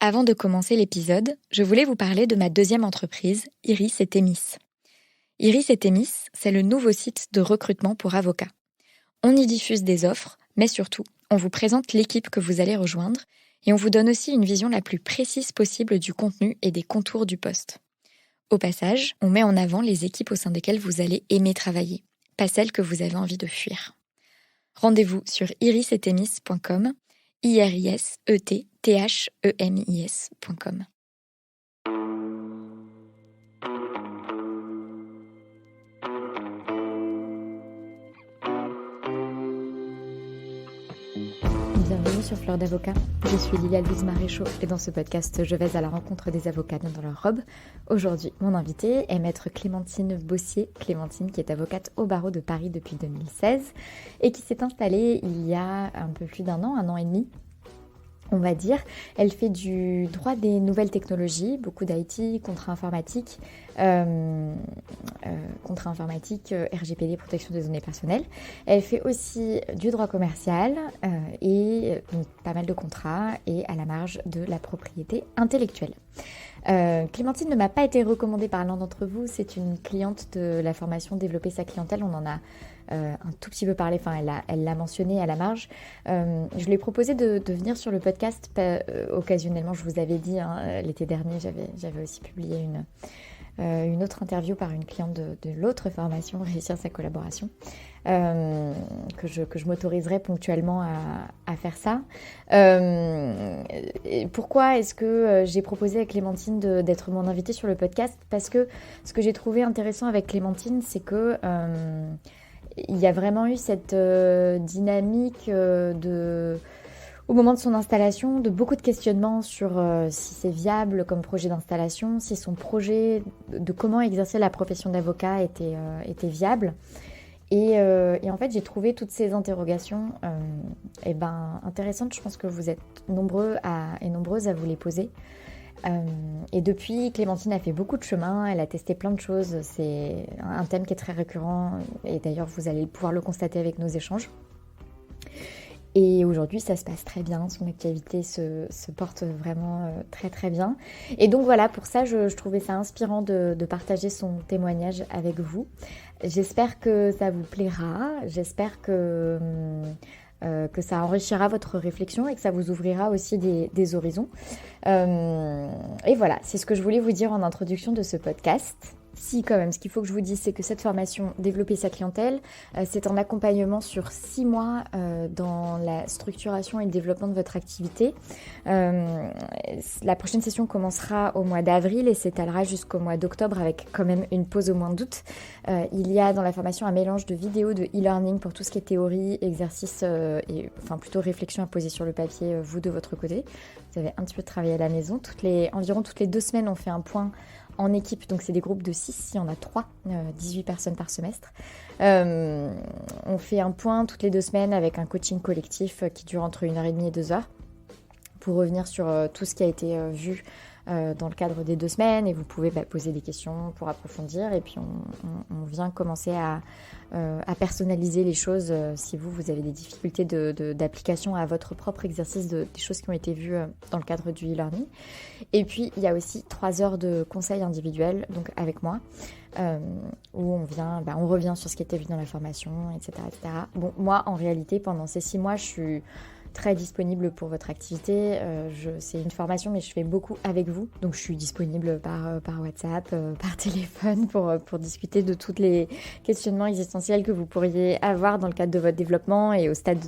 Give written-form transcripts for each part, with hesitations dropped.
Avant de commencer l'épisode, je voulais vous parler de ma deuxième entreprise, Iris et Thémis. Iris et Thémis, c'est le nouveau site de recrutement pour avocats. On y diffuse des offres, mais surtout, on vous présente l'équipe que vous allez rejoindre et on vous donne aussi une vision la plus précise possible du contenu et des contours du poste. Au passage, on met en avant les équipes au sein desquelles vous allez aimer travailler, pas celles que vous avez envie de fuir. Rendez-vous sur irisetthemis.com, irisetthemis.com. Bienvenue sur Fleur d'Avocat, je suis Lilia-Louise Maréchaux et dans ce podcast, je vais à la rencontre des avocats dans leur robe. Aujourd'hui, mon invitée est maître Clémentine Bossier, Clémentine qui est avocate au barreau de Paris depuis 2016 et qui s'est installée il y a un peu plus d'un an et demi. On va dire, elle fait du droit des nouvelles technologies, beaucoup d'IT, contrat informatique, RGPD, protection des données personnelles. Elle fait aussi du droit commercial et donc pas mal de contrats et à la marge de la propriété intellectuelle. Clémentine ne m'a pas été recommandée par l'un d'entre vous, c'est une cliente de la formation Développer sa clientèle, on en a un tout petit peu parlé, enfin elle l'a mentionné à la marge. Je lui ai proposé de venir sur le podcast occasionnellement, je vous avais dit l'été dernier, j'avais aussi publié une autre interview par une cliente de l'autre formation, Réussir sa collaboration, que je m'autoriserai ponctuellement à faire ça. Pourquoi est-ce que j'ai proposé à Clémentine d'être mon invitée sur le podcast ? Parce que ce que j'ai trouvé intéressant avec Clémentine, c'est que il y a vraiment eu cette dynamique au moment de son installation, de beaucoup de questionnements sur si c'est viable comme projet d'installation, si son projet de comment exercer la profession d'avocat était viable. Et en fait, j'ai trouvé toutes ces interrogations intéressantes. Je pense que vous êtes nombreuses à vous les poser. Et depuis, Clémentine a fait beaucoup de chemin, elle a testé plein de choses. C'est un thème qui est très récurrent et d'ailleurs, vous allez pouvoir le constater avec nos échanges. Et aujourd'hui, ça se passe très bien, son activité se porte vraiment très très bien. Et donc voilà, pour ça, je trouvais ça inspirant de partager son témoignage avec vous. J'espère que ça vous plaira, j'espère que ça enrichira votre réflexion et que ça vous ouvrira aussi des horizons. Et voilà, c'est ce que je voulais vous dire en introduction de ce podcast. Si quand même, ce qu'il faut que je vous dise, c'est que cette formation Développer sa clientèle, c'est un accompagnement sur 6 mois dans la structuration et le développement de votre activité. La prochaine session commencera au mois d'avril et s'étalera jusqu'au mois d'octobre avec quand même une pause au mois d'août. Il y a dans la formation un mélange de vidéos, de e-learning pour tout ce qui est théorie, exercice plutôt réflexion à poser sur le papier, vous de votre côté. Vous avez un petit peu de travail à la maison. Environ toutes les 2 semaines, on fait un point en équipe, donc c'est des groupes de 6, il y en a 3, 18 personnes par semestre. On fait un point toutes les 2 semaines avec un coaching collectif qui dure entre 1h30 et 2h pour revenir sur tout ce qui a été vu dans le cadre des 2 semaines et vous pouvez poser des questions pour approfondir et puis on vient commencer à personnaliser les choses si vous avez des difficultés d'application à votre propre exercice des choses qui ont été vues dans le cadre du e-learning. Et puis il y a aussi 3 heures de conseils individuels donc avec moi où on revient sur ce qui était vu dans la formation, etc. Bon, moi en réalité pendant ces 6 mois je suis très disponible pour votre activité. C'est une formation, mais je fais beaucoup avec vous. Donc, je suis disponible par WhatsApp, par téléphone pour discuter de tous les questionnements existentiels que vous pourriez avoir dans le cadre de votre développement et au stade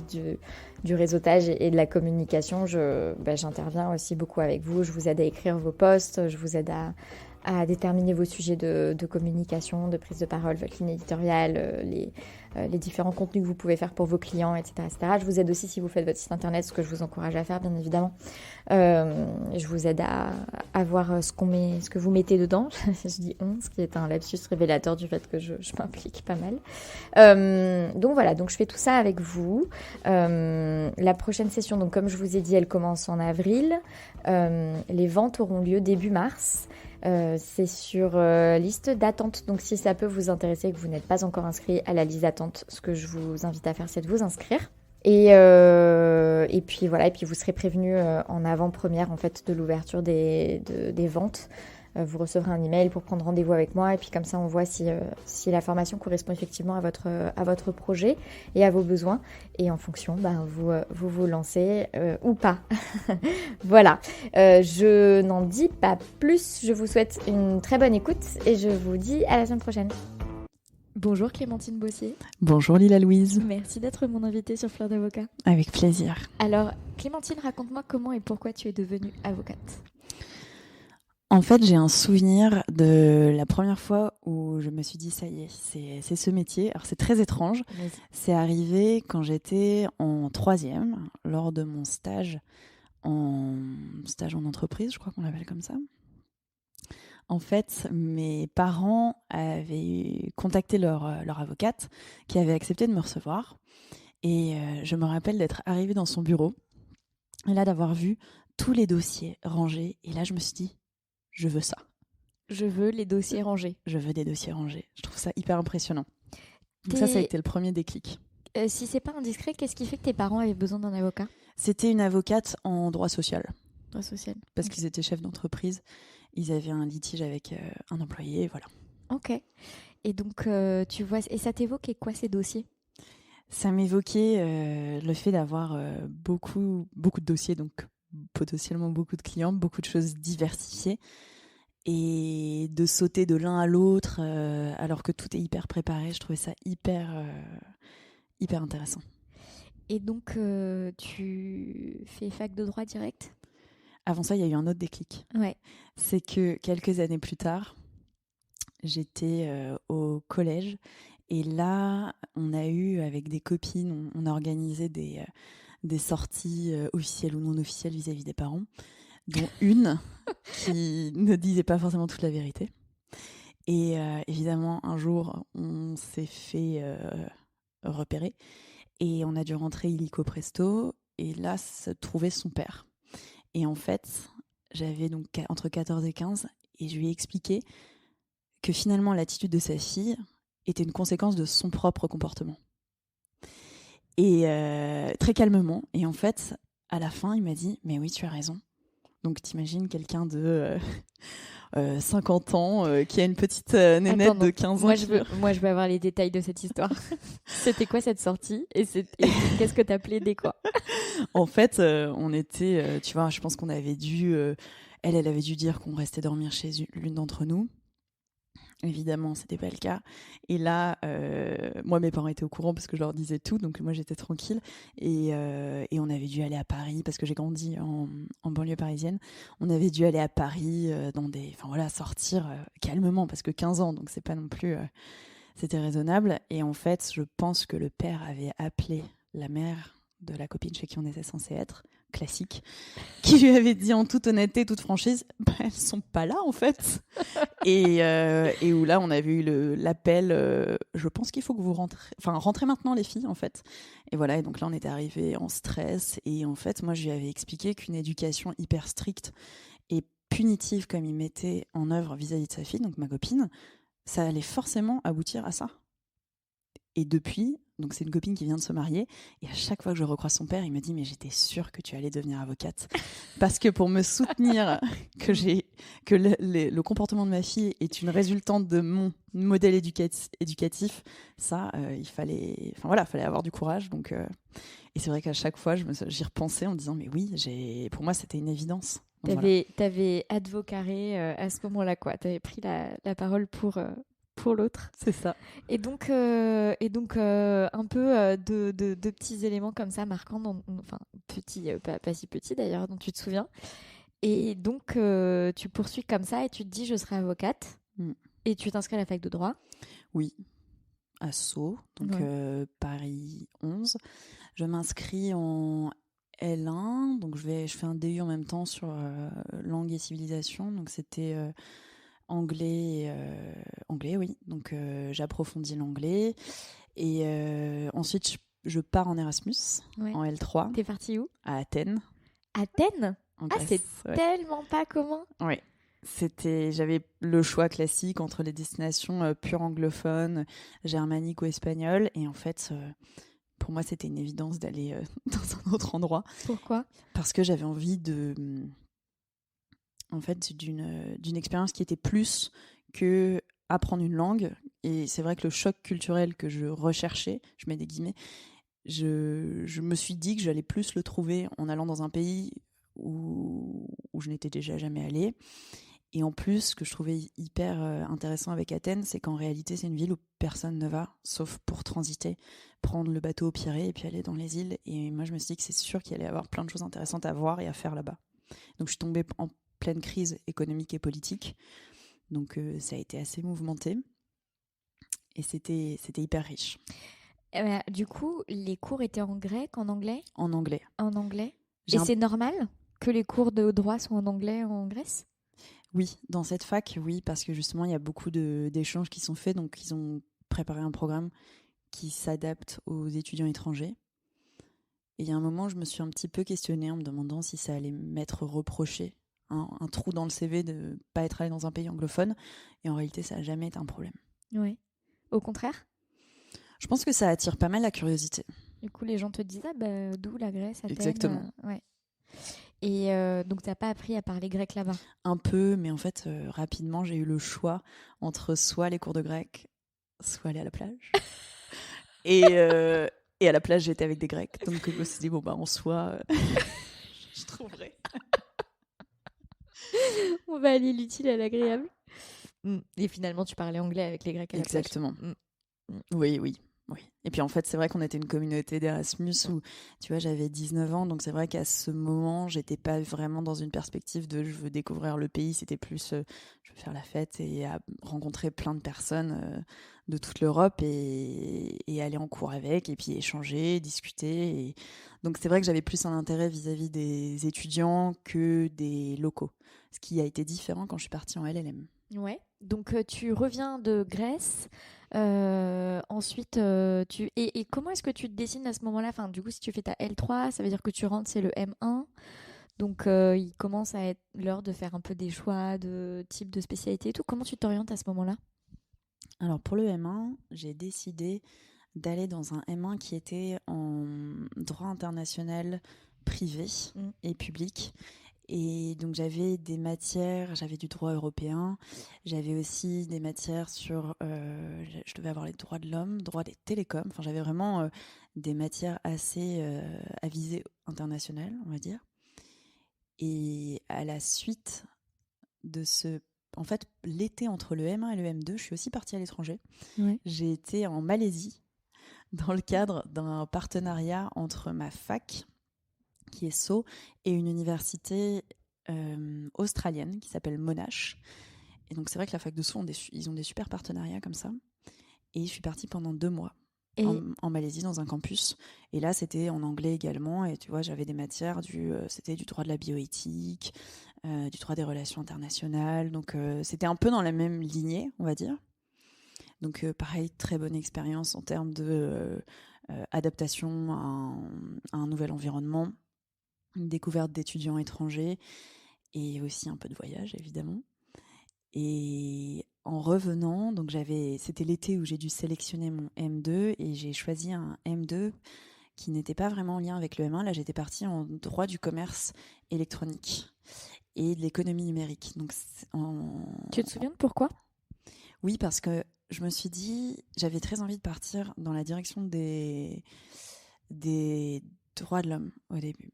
du réseautage et de la communication. J'interviens aussi beaucoup avec vous. Je vous aide à écrire vos posts. Je vous aide à déterminer vos sujets de communication, de prise de parole, votre ligne éditoriale, les différents contenus que vous pouvez faire pour vos clients, etc., etc. Je vous aide aussi si vous faites votre site internet, ce que je vous encourage à faire, bien évidemment. Je vous aide à voir ce que vous mettez dedans. Je dis on, ce qui est un lapsus révélateur du fait que je m'implique pas mal. Donc voilà, donc je fais tout ça avec vous. La prochaine session, donc comme je vous ai dit, elle commence en avril. Les ventes auront lieu début mars. C'est sur liste d'attente, donc si ça peut vous intéresser et que vous n'êtes pas encore inscrit à la liste d'attente, ce que je vous invite à faire, c'est de vous inscrire. Et puis voilà, et puis vous serez prévenu en avant-première en fait de l'ouverture des ventes. Vous recevrez un email pour prendre rendez-vous avec moi et puis comme ça on voit si la formation correspond effectivement à votre projet et à vos besoins et en fonction vous lancez ou pas. Voilà, je n'en dis pas plus, je vous souhaite une très bonne écoute et je vous dis à la semaine prochaine. Bonjour Clémentine Bossier. Bonjour Lila Louise. Merci d'être mon invitée sur Fleur d'Avocat. Avec plaisir. Alors Clémentine, raconte-moi comment et pourquoi tu es devenue avocate. En fait, j'ai un souvenir de la première fois où je me suis dit, ça y est, c'est ce métier. Alors, c'est très étrange. Vas-y. C'est arrivé quand j'étais en 3e, lors de mon stage en entreprise, je crois qu'on l'appelle comme ça. En fait, mes parents avaient contacté leur avocate qui avait accepté de me recevoir. Et je me rappelle d'être arrivée dans son bureau et là, d'avoir vu tous les dossiers rangés. Et là, je me suis dit, je veux ça. Je veux les dossiers rangés. Je veux des dossiers rangés. Je trouve ça hyper impressionnant. Donc ça a été le premier déclic. Si c'est pas indiscret, qu'est-ce qui fait que tes parents avaient besoin d'un avocat ? C'était une avocate en droit social. Droit social. Parce qu'ils étaient chefs d'entreprise. Ils avaient un litige avec un employé, voilà. Ok. Et donc, tu vois, et ça t'évoquait quoi ces dossiers ? Ça m'évoquait le fait d'avoir beaucoup de dossiers, donc potentiellement beaucoup de clients, beaucoup de choses diversifiées. Et de sauter de l'un à l'autre alors que tout est hyper préparé, je trouvais ça hyper intéressant. Et donc, tu fais fac de droit direct ? Avant ça, il y a eu un autre déclic. Ouais. C'est que quelques années plus tard, j'étais au collège et là, on a eu, avec des copines, on a organisé des sorties officielles ou non officielles vis-à-vis des parents, dont une qui ne disait pas forcément toute la vérité. Et évidemment, un jour, on s'est fait repérer et on a dû rentrer illico presto. Et là, se trouvait son père. Et en fait, j'avais donc entre 14 et 15 et je lui ai expliqué que finalement, l'attitude de sa fille était une conséquence de son propre comportement. Et très calmement. Et en fait, à la fin, il m'a dit « Mais oui, tu as raison ». Donc, t'imagines quelqu'un de 50 ans qui a une petite nénette de 15 ans. Moi, je veux avoir les détails de cette histoire. C'était quoi cette sortie et qu'est-ce que t'as plaidé, quoi ? En fait, on était, tu vois, je pense qu'on avait dû... elle avait dû dire qu'on restait dormir chez l'une d'entre nous. Évidemment, c'était pas le cas. Et là, moi, mes parents étaient au courant parce que je leur disais tout, donc moi, j'étais tranquille. Et on avait dû aller à Paris parce que j'ai grandi en banlieue parisienne. On avait dû aller à Paris sortir calmement parce que 15 ans, donc c'est pas non plus, c'était raisonnable. Et en fait, je pense que le père avait appelé la mère de la copine chez qui on était censé être, classique, qui lui avait dit en toute honnêteté, toute franchise, elles sont pas là en fait. et où là on avait eu l'appel, je pense qu'il faut que vous rentrez maintenant les filles en fait. Et voilà, et donc là on était arrivés en stress et en fait moi je lui avais expliqué qu'une éducation hyper stricte et punitive comme il mettait en œuvre vis-à-vis de sa fille, donc ma copine, ça allait forcément aboutir à ça. Et depuis, donc c'est une copine qui vient de se marier, et à chaque fois que je recroise son père, il me dit « Mais j'étais sûre que tu allais devenir avocate. » Parce que pour me soutenir que le comportement de ma fille est une résultante de mon modèle éducatif, ça, il fallait avoir du courage. Donc, et c'est vrai qu'à chaque fois, j'y repensais en me disant « Mais oui, pour moi, c'était une évidence. » T'avais advocaré à ce moment-là, quoi. T'avais pris la parole pour l'autre. C'est ça. Et donc un peu de petits éléments comme ça marquants, enfin petits, pas si petits d'ailleurs, dont tu te souviens. Et donc tu poursuis comme ça et tu te dis je serai avocate. Et tu t'inscris à la fac de droit. Oui, à Sceaux, donc Paris 11. Je m'inscris en L1, donc je fais un DU en même temps sur langue et civilisation, donc c'était anglais, oui. Donc j'approfondis l'anglais et ensuite je pars en Erasmus en L3. T'es partie où ? À Athènes. Athènes ? En Grèce, c'est tellement pas commun. Oui. J'avais le choix classique entre les destinations pure anglophones, germaniques ou espagnoles, et en fait pour moi, c'était une évidence d'aller dans un autre endroit. Pourquoi ? Parce que j'avais envie en fait, d'une expérience qui était plus que apprendre une langue. Et c'est vrai que le choc culturel que je recherchais, je mets des guillemets, je me suis dit que j'allais plus le trouver en allant dans un pays où je n'étais déjà jamais allée. Et en plus, ce que je trouvais hyper intéressant avec Athènes, c'est qu'en réalité, c'est une ville où personne ne va, sauf pour transiter, prendre le bateau au Pirée et puis aller dans les îles. Et moi, je me suis dit que c'est sûr qu'il allait y avoir plein de choses intéressantes à voir et à faire là-bas. Donc, je suis tombée en pleine crise économique et politique. Donc, ça a été assez mouvementé. Et c'était hyper riche. Du coup, les cours étaient en grec, en anglais ? En anglais. En anglais. Et c'est normal que les cours de droit soient en anglais en Grèce ? Oui, dans cette fac, oui, parce que justement, il y a beaucoup d'échanges qui sont faits. Donc, ils ont préparé un programme qui s'adapte aux étudiants étrangers. Et il y a un moment, je me suis un petit peu questionnée en me demandant si ça allait m'être reproché, un trou dans le CV de ne pas être allé dans un pays anglophone. Et en réalité, ça n'a jamais été un problème. Oui. Au contraire ? Je pense que ça attire pas mal la curiosité. Du coup, les gens te disent, d'où la Grèce, Athènes ? Exactement. Ouais. Et donc, tu n'as pas appris à parler grec là-bas ? Un peu, mais en fait, rapidement, j'ai eu le choix entre soit les cours de grec, soit aller à la plage. Et à la plage, j'étais avec des Grecs. Donc, je me suis dit, bon, en soi, je trouverai. On va aller l'utile à l'agréable. Et finalement, tu parlais anglais avec les Grecs à la plage. Exactement. Oui, oui. Et puis en fait, c'est vrai qu'on était une communauté d'Erasmus où, tu vois, j'avais 19 ans, donc c'est vrai qu'à ce moment, j'étais pas vraiment dans une perspective de je veux découvrir le pays, c'était plus je veux faire la fête et rencontrer plein de personnes de toute l'Europe et aller en cours avec, et puis échanger, discuter. Donc c'est vrai que j'avais plus un intérêt vis-à-vis des étudiants que des locaux, ce qui a été différent quand je suis partie en LLM. Ouais. Donc tu reviens de Grèce. Ensuite, et comment est-ce que tu te dessines à ce moment-là ? Enfin, du coup, si tu fais ta L3, ça veut dire que tu rentres, c'est le M1. Donc, il commence à être l'heure de faire un peu des choix de type de spécialité et tout. Comment tu t'orientes à ce moment-là ? Alors, pour le M1, j'ai décidé d'aller dans un M1 qui était en droit international privé et public. Et donc j'avais des matières, j'avais du droit européen, j'avais aussi des matières sur, je devais avoir les droits de l'homme, droit des télécoms, enfin j'avais vraiment des matières assez à visée internationale, on va dire. Et à la suite de en fait, l'été entre le M1 et le M2, je suis aussi partie à l'étranger. Ouais. J'ai été en Malaisie dans le cadre d'un partenariat entre ma fac, qui est Sceaux, et une université australienne qui s'appelle Monash. Et donc c'est vrai que la fac de Sceaux, ils ont des super partenariats comme ça. Et je suis partie pendant 2 mois en Malaisie dans un campus. Et là, c'était en anglais également. Et tu vois, j'avais des matières, c'était du droit de la bioéthique, du droit des relations internationales. Donc c'était un peu dans la même lignée, on va dire. Donc pareil, très bonne expérience en termes de adaptation à un nouvel environnement, une découverte d'étudiants étrangers et aussi un peu de voyage, évidemment. Et en revenant, donc c'était l'été où j'ai dû sélectionner mon M2 et j'ai choisi un M2 qui n'était pas vraiment en lien avec le M1. Là, j'étais partie en droit du commerce électronique et de l'économie numérique. Donc, Tu te souviens de pourquoi ? Oui, parce que je me suis dit, j'avais très envie de partir dans la direction des droits de l'homme au début.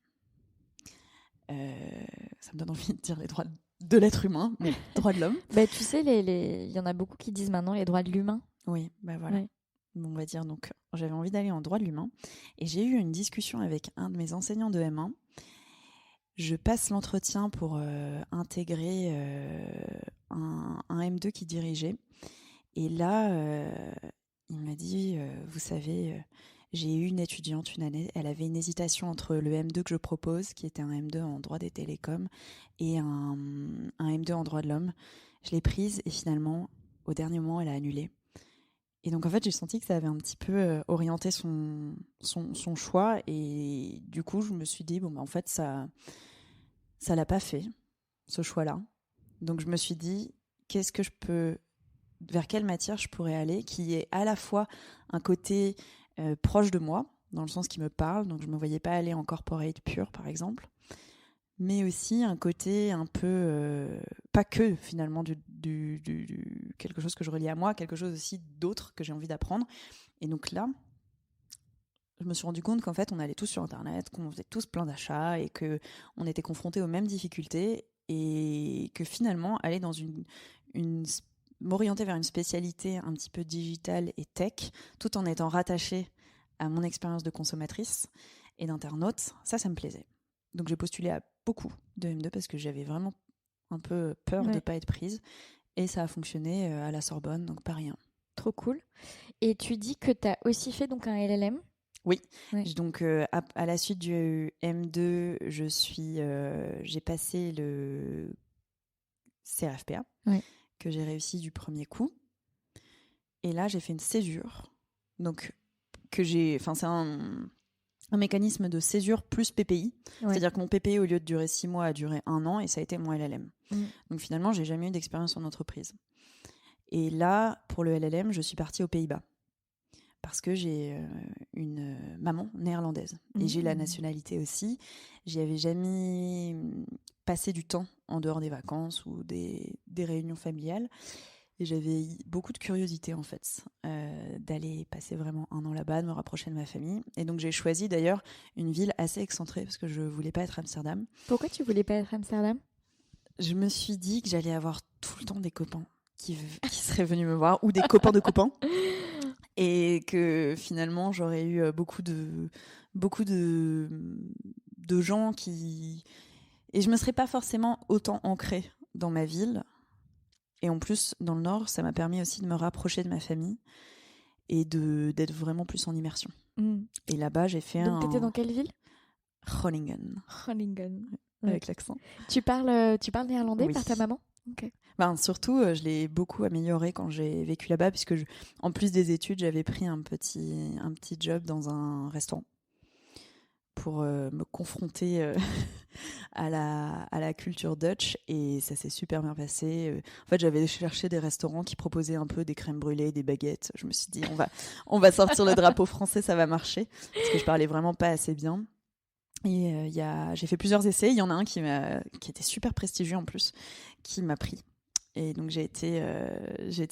Ça me donne envie de dire les droits de l'être humain, mais droits de l'homme. Tu sais, il y en a beaucoup qui disent maintenant les droits de l'humain. Oui, voilà. Ouais. Bon, on va dire, donc j'avais envie d'aller en droit de l'humain. Et j'ai eu une discussion avec un de mes enseignants de M1. Je passe l'entretien pour intégrer un M2 qui dirigeait. Et là, il m'a dit, vous savez, j'ai eu une étudiante une année, elle avait une hésitation entre le M2 que je propose, qui était un M2 en droit des télécoms, et un M2 en droit de l'homme. Je l'ai prise et finalement, au dernier moment, elle a annulé. Et donc, en fait, j'ai senti que ça avait un petit peu orienté son choix. Et du coup, je me suis dit, en fait, ça l'a pas fait, ce choix-là. Donc, je me suis dit, vers quelle matière je pourrais aller, qui est à la fois un côté proche de moi, dans le sens qui me parle. Donc, je me voyais pas aller en corporate pur, par exemple. Mais aussi un côté un peu, pas que finalement quelque chose que je relie à moi, quelque chose aussi d'autre que j'ai envie d'apprendre. Et donc là, je me suis rendu compte qu'en fait, on allait tous sur Internet, qu'on faisait tous plein d'achats et qu'on était confrontés aux mêmes difficultés et que finalement, aller dans m'orienter vers une spécialité un petit peu digitale et tech, tout en étant rattachée à mon expérience de consommatrice et d'internaute, ça me plaisait. Donc j'ai postulé à beaucoup de M2 parce que j'avais vraiment un peu peur de ne pas être prise. Et ça a fonctionné à la Sorbonne, donc pas rien. Trop cool. Et tu dis que tu as aussi fait donc un LLM ? Oui. Ouais. Donc à la suite du M2, j'ai passé le CRFPA que j'ai réussi du premier coup. Et là, j'ai fait une césure. Donc c'est un mécanisme de césure plus PPI. C'est-à-dire que mon PPI, au lieu de durer 6 mois, a duré 1 an et ça a été mon LLM. Donc finalement, j'ai jamais eu d'expérience en entreprise. Et là, pour le LLM, je suis partie aux Pays-Bas. Parce que j'ai une maman néerlandaise. Et j'ai la nationalité aussi. J'y avais jamais passé du temps en dehors des vacances ou des réunions familiales. Et j'avais beaucoup de curiosité, en fait, d'aller passer vraiment 1 an là-bas, de me rapprocher de ma famille. Et donc, j'ai choisi d'ailleurs une ville assez excentrée parce que je voulais pas être Amsterdam. Pourquoi tu voulais pas être Amsterdam ? Je me suis dit que j'allais avoir tout le temps des copains qui seraient venus me voir ou des copains de copains. Et que finalement, j'aurais eu beaucoup de gens qui... Et je me serais pas forcément autant ancrée dans ma ville. Et en plus, dans le Nord, ça m'a permis aussi de me rapprocher de ma famille et d'être vraiment plus en immersion. Et là-bas, j'ai fait Donc, t'étais dans quelle ville ? Groningen. Groningen. Avec l'accent. Tu parles néerlandais par ta maman ? Okay. Surtout, je l'ai beaucoup amélioré quand j'ai vécu là-bas, puisque en plus des études, j'avais pris un petit job dans un restaurant pour me confronter à la culture Dutch, et ça s'est super bien passé. En fait, j'avais cherché des restaurants qui proposaient un peu des crèmes brûlées, des baguettes. Je me suis dit, on va sortir le drapeau français, ça va marcher, parce que je parlais vraiment pas assez bien. Et j'ai fait plusieurs essais. Il y en a un qui était super prestigieux en plus, qui m'a pris. Et donc j'ai été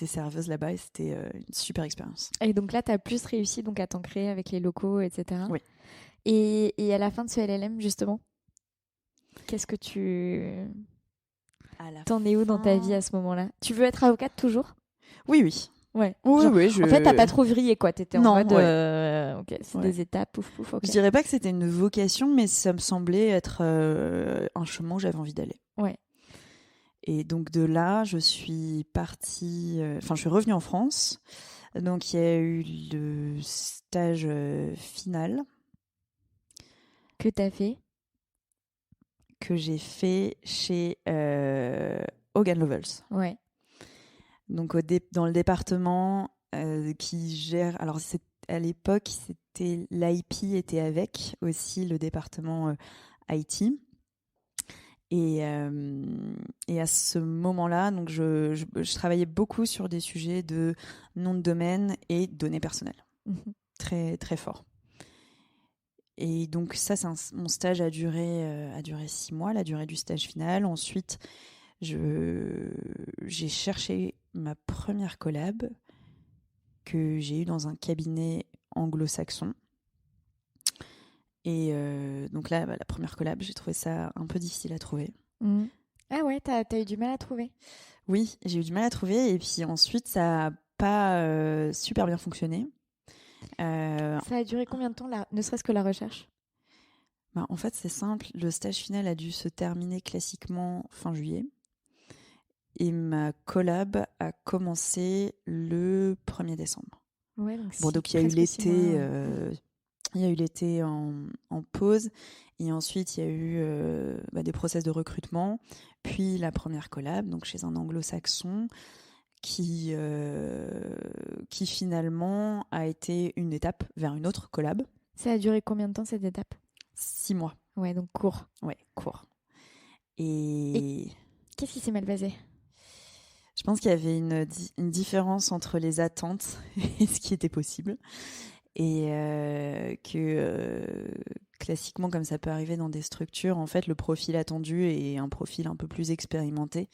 serveuse là-bas et c'était une super expérience. Et donc là, tu as plus réussi donc à t'ancrer avec les locaux, etc. Oui. Et à la fin de ce LLM, justement, qu'est-ce que t'en es où dans ta vie à ce moment-là ? Tu veux être avocate toujours ? Oui. Ouais. Oui. En fait, t'as pas trop vrillé, quoi. T'étais en mode, ok, c'est des étapes, pouf. Okay. Je dirais pas que c'était une vocation, mais ça me semblait être un chemin où j'avais envie d'aller. Ouais. Et donc de là, je suis partie. Je suis revenue en France. Donc il y a eu le stage final que t'as fait, que j'ai fait chez Hogan Lovells. Ouais. Donc dans le département qui gère. Alors à l'époque, l'IP était avec aussi le département IT. Et à ce moment-là, donc je travaillais beaucoup sur des sujets de nom de domaine et données personnelles. Très, très fort. Et donc ça, mon stage a duré 6 mois, la durée du stage final. Ensuite, j'ai cherché ma première collab que j'ai eue dans un cabinet anglo-saxon. Et donc là, la première collab, j'ai trouvé ça un peu difficile à trouver. Ah ouais, t'as eu du mal à trouver ? Oui, j'ai eu du mal à trouver. Et puis ensuite, ça n'a pas super bien fonctionné. Ça a duré combien de temps, ne serait-ce que la recherche ? En fait, c'est simple. Le stage final a dû se terminer classiquement fin juillet. Et ma collab a commencé le 1er décembre. Ouais, donc il y a eu l'été... Il y a eu l'été en pause et ensuite il y a eu des process de recrutement, puis la première collab, donc chez un anglo-saxon qui finalement a été une étape vers une autre collab. Ça a duré combien de temps cette étape ? 6 mois. Ouais, donc court. Ouais, court. Et qu'est-ce qui s'est mal passé ? Je pense qu'il y avait une différence entre les attentes et ce qui était possible. Et classiquement, comme ça peut arriver dans des structures, en fait, le profil attendu est un profil un peu plus expérimenté.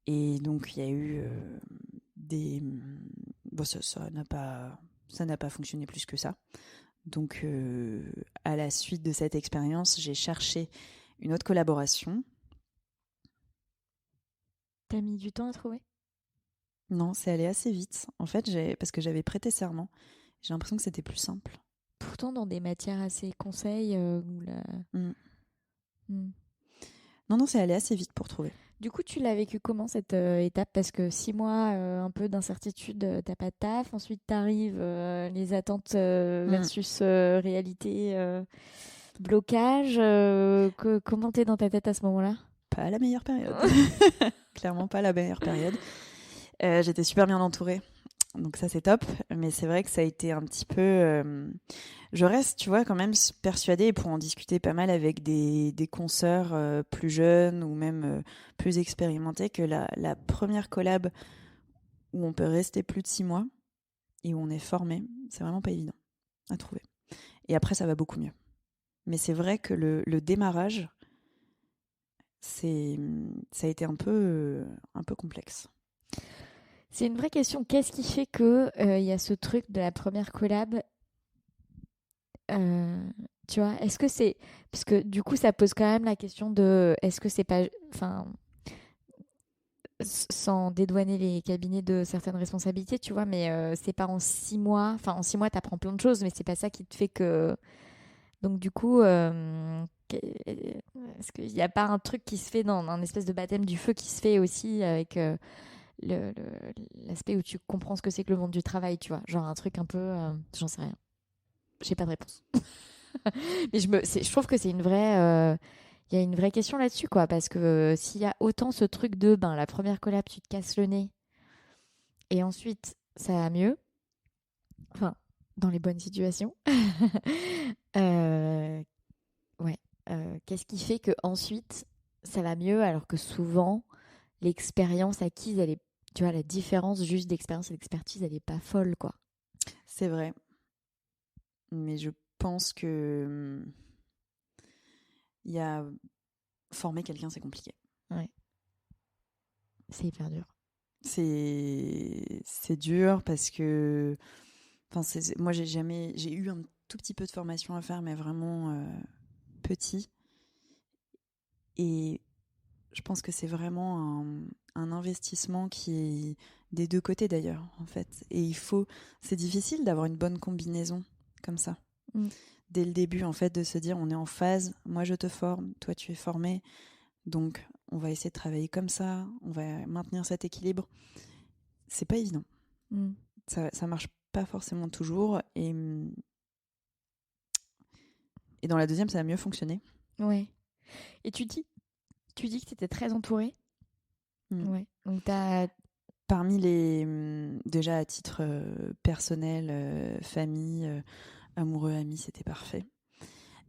Et donc, il y a eu des... Bon, ça n'a pas fonctionné plus que ça. Donc, à la suite de cette expérience, j'ai cherché une autre collaboration. T'as mis du temps à trouver? Non, c'est allé assez vite. En fait, parce que j'avais prêté serment, j'ai l'impression que c'était plus simple. Pourtant, dans des matières assez conseils, où la... Mm. Non, c'est allé assez vite pour trouver. Du coup, tu l'as vécu comment cette étape? Parce que 6 mois, un peu d'incertitude, t'as pas de taf. Ensuite, t'arrives, les attentes versus réalité, blocage. Comment t'es dans ta tête à ce moment-là? Pas la meilleure période. Clairement pas la meilleure période. J'étais super bien entourée. Donc ça, c'est top. Mais c'est vrai que ça a été un petit peu... Je reste, tu vois, quand même persuadée, et pour en discuter pas mal avec des consoeurs plus jeunes ou même plus expérimentés, que la première collab où on peut rester plus de 6 mois et où on est formé, c'est vraiment pas évident à trouver. Et après, ça va beaucoup mieux. Mais c'est vrai que le démarrage, ça a été un peu complexe. C'est une vraie question. Qu'est-ce qui fait que y a ce truc de la première collab? Tu vois, est-ce que c'est... Parce que du coup, ça pose quand même la question de... Est-ce que c'est pas... Enfin, sans dédouaner les cabinets de certaines responsabilités, tu vois, mais c'est pas en 6 mois... Enfin, en 6 mois, t'apprends plein de choses, mais c'est pas ça qui te fait que... Donc du coup, est-ce qu'il n'y a pas un truc qui se fait dans un espèce de baptême du feu qui se fait aussi avec l'aspect où tu comprends ce que c'est que le monde du travail, tu vois? Genre un truc un peu... j'en sais rien. J'ai pas de réponse. Mais je trouve que c'est une vraie... Il y a une vraie question là-dessus, quoi. Parce que s'il y a autant ce truc de, ben, la première collab, tu te casses le nez, et ensuite, ça va mieux. Enfin, dans les bonnes situations. euh, ouais. Qu'est-ce qui fait que ensuite ça va mieux, alors que souvent, l'expérience acquise, elle est... Tu vois, la différence juste d'expérience et d'expertise, elle est pas folle, quoi. C'est vrai. Mais je pense que... Il y a... Former quelqu'un, c'est compliqué. Ouais. C'est hyper dur. C'est dur parce que... Enfin, moi, j'ai eu un tout petit peu de formation à faire, mais vraiment petit. Et je pense que c'est vraiment un investissement qui est des deux côtés d'ailleurs, en fait. Et c'est difficile d'avoir une bonne combinaison comme ça. Dès le début, en fait, de se dire on est en phase, moi je te forme, toi tu es formé, donc on va essayer de travailler comme ça, on va maintenir cet équilibre. C'est pas évident. Ça marche pas forcément toujours. Et dans la deuxième, ça a mieux fonctionné. Ouais. Et tu dis que tu étais très entourée. Ouais. Donc parmi déjà à titre personnel, famille, amoureux, amis, c'était parfait.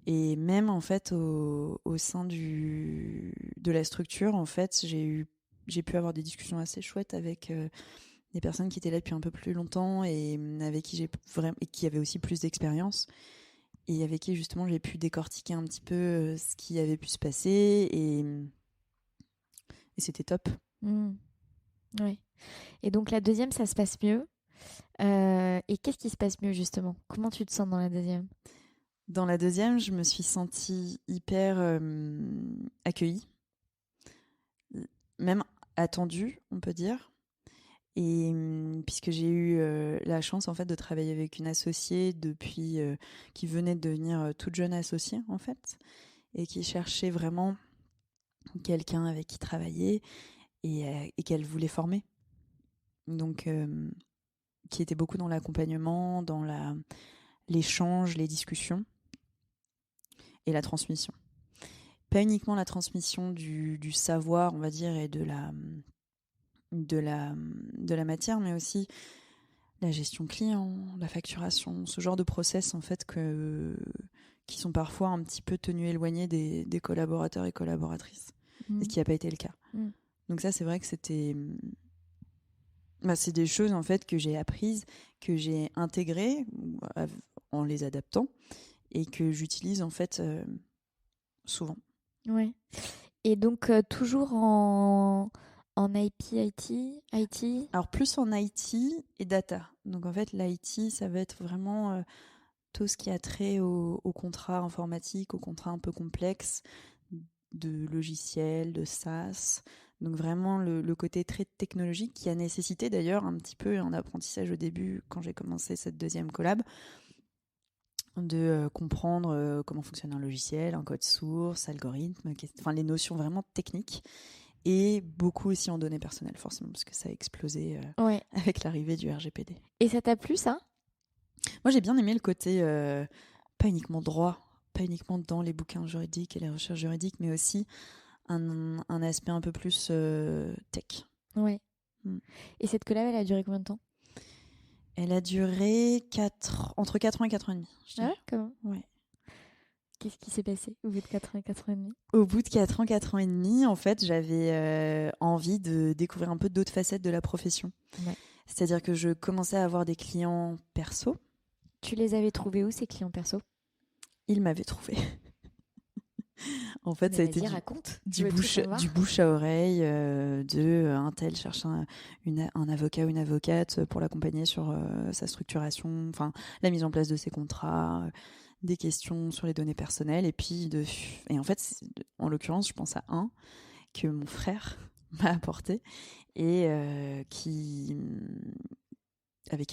Et même en fait au sein de la structure, en fait, j'ai pu avoir des discussions assez chouettes avec des personnes qui étaient là depuis un peu plus longtemps et avec qui et qui avaient aussi plus d'expérience, et avec qui justement j'ai pu décortiquer un petit peu ce qui avait pu se passer, et c'était top. Ouais. Et donc la deuxième, ça se passe mieux. Et qu'est-ce qui se passe mieux justement? Comment tu te sens dans la deuxième? Dans la deuxième, je me suis sentie hyper accueillie, même attendue, on peut dire. Et puisque j'ai eu la chance en fait de travailler avec une associée depuis qui venait de devenir toute jeune associée en fait, et qui cherchait vraiment quelqu'un avec qui travailler, et qu'elle voulait former. Donc qui était beaucoup dans l'accompagnement, dans l'échange, les discussions et la transmission. Pas uniquement la transmission du savoir, on va dire, et de la matière, mais aussi la gestion client, la facturation, ce genre de process en fait qui sont parfois un petit peu tenus éloignés des collaborateurs et collaboratrices, et ce qui n'a pas été le cas. Donc ça, c'est vrai que c'était C'est des choses en fait que j'ai apprises, que j'ai intégrées en les adaptant et que j'utilise en fait souvent. Ouais. Et donc, toujours en IT? Alors plus en IT et data. Donc en fait l'IT ça va être vraiment tout ce qui a trait au contrat informatique, au contrat un peu complexe, de logiciels, de SaaS. Donc vraiment le côté très technologique qui a nécessité d'ailleurs un petit peu un apprentissage au début quand j'ai commencé cette deuxième collab, de comprendre comment fonctionne un logiciel, un code source, algorithme, enfin les notions vraiment techniques. Et beaucoup aussi en données personnelles, forcément, parce que ça a explosé Ouais. avec l'arrivée du RGPD. Et ça t'a plu, ça? Moi, j'ai bien aimé le côté, pas uniquement droit, pas uniquement dans les bouquins juridiques et les recherches juridiques, mais aussi un aspect un peu plus tech. Ouais. Mm. Et cette collab, elle a duré combien de temps? Elle a duré entre 4 ans et 4 ans et demi, je Ah dirais. ouais, comment? Ouais. Qu'est-ce qui s'est passé au bout de 4 ans et 4 ans et demi? Au bout de 4 ans et demi, en fait, j'avais envie de découvrir un peu d'autres facettes de la profession. Ouais. C'est-à-dire que je commençais à avoir des clients perso. Tu les avais trouvés où, ces clients perso? Ils m'avaient trouvé. En fait, Mais ça a été vas-y, raconte. Je du veux tout savoir. bouche à oreille, un tel cherche un avocat ou une avocate pour l'accompagner sur sa structuration, enfin la mise en place de ses contrats, des questions sur les données personnelles, et en fait, en l'occurrence, je pense à un que mon frère m'a apporté et avec qui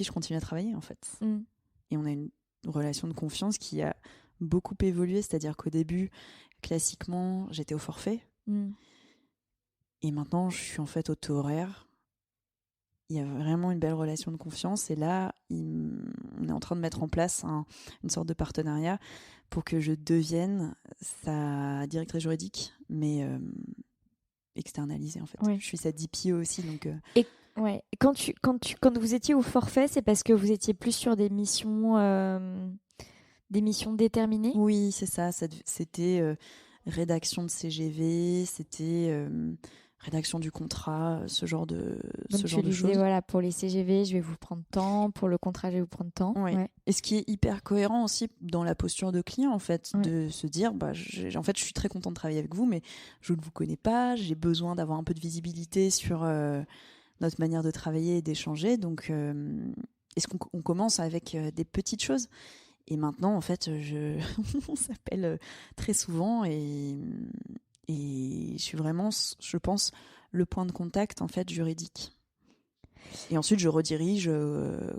je continue à travailler en fait. Mm. Et on a une relation de confiance qui a beaucoup évolué, c'est-à-dire qu'au début, classiquement, j'étais au forfait. Mm. Et maintenant, je suis en fait au taux horaire. Il y a vraiment une belle relation de confiance. Et là, on est en train de mettre en place une sorte de partenariat pour que je devienne sa directrice juridique, mais externalisée en fait. Ouais. Je suis sa DPO aussi. Donc, Et ouais, quand vous étiez au forfait, c'est parce que vous étiez plus sur des missions déterminées? oui, c'est ça. C'était rédaction de CGV, c'était rédaction du contrat, ce genre de Donc tu disais, choses. voilà, pour les CGV, je vais vous prendre tant, pour le contrat, je vais vous prendre tant. Ouais. Ouais. Et ce qui est hyper cohérent aussi dans la posture de client, en fait, Ouais. de se dire, en fait, je suis très contente de travailler avec vous, mais je ne vous connais pas, j'ai besoin d'avoir un peu de visibilité sur notre manière de travailler et d'échanger. Donc, est-ce qu'on commence avec des petites choses? Et maintenant, en fait, on s'appelle très souvent et je suis vraiment, je pense, le point de contact en fait juridique. Et ensuite, je redirige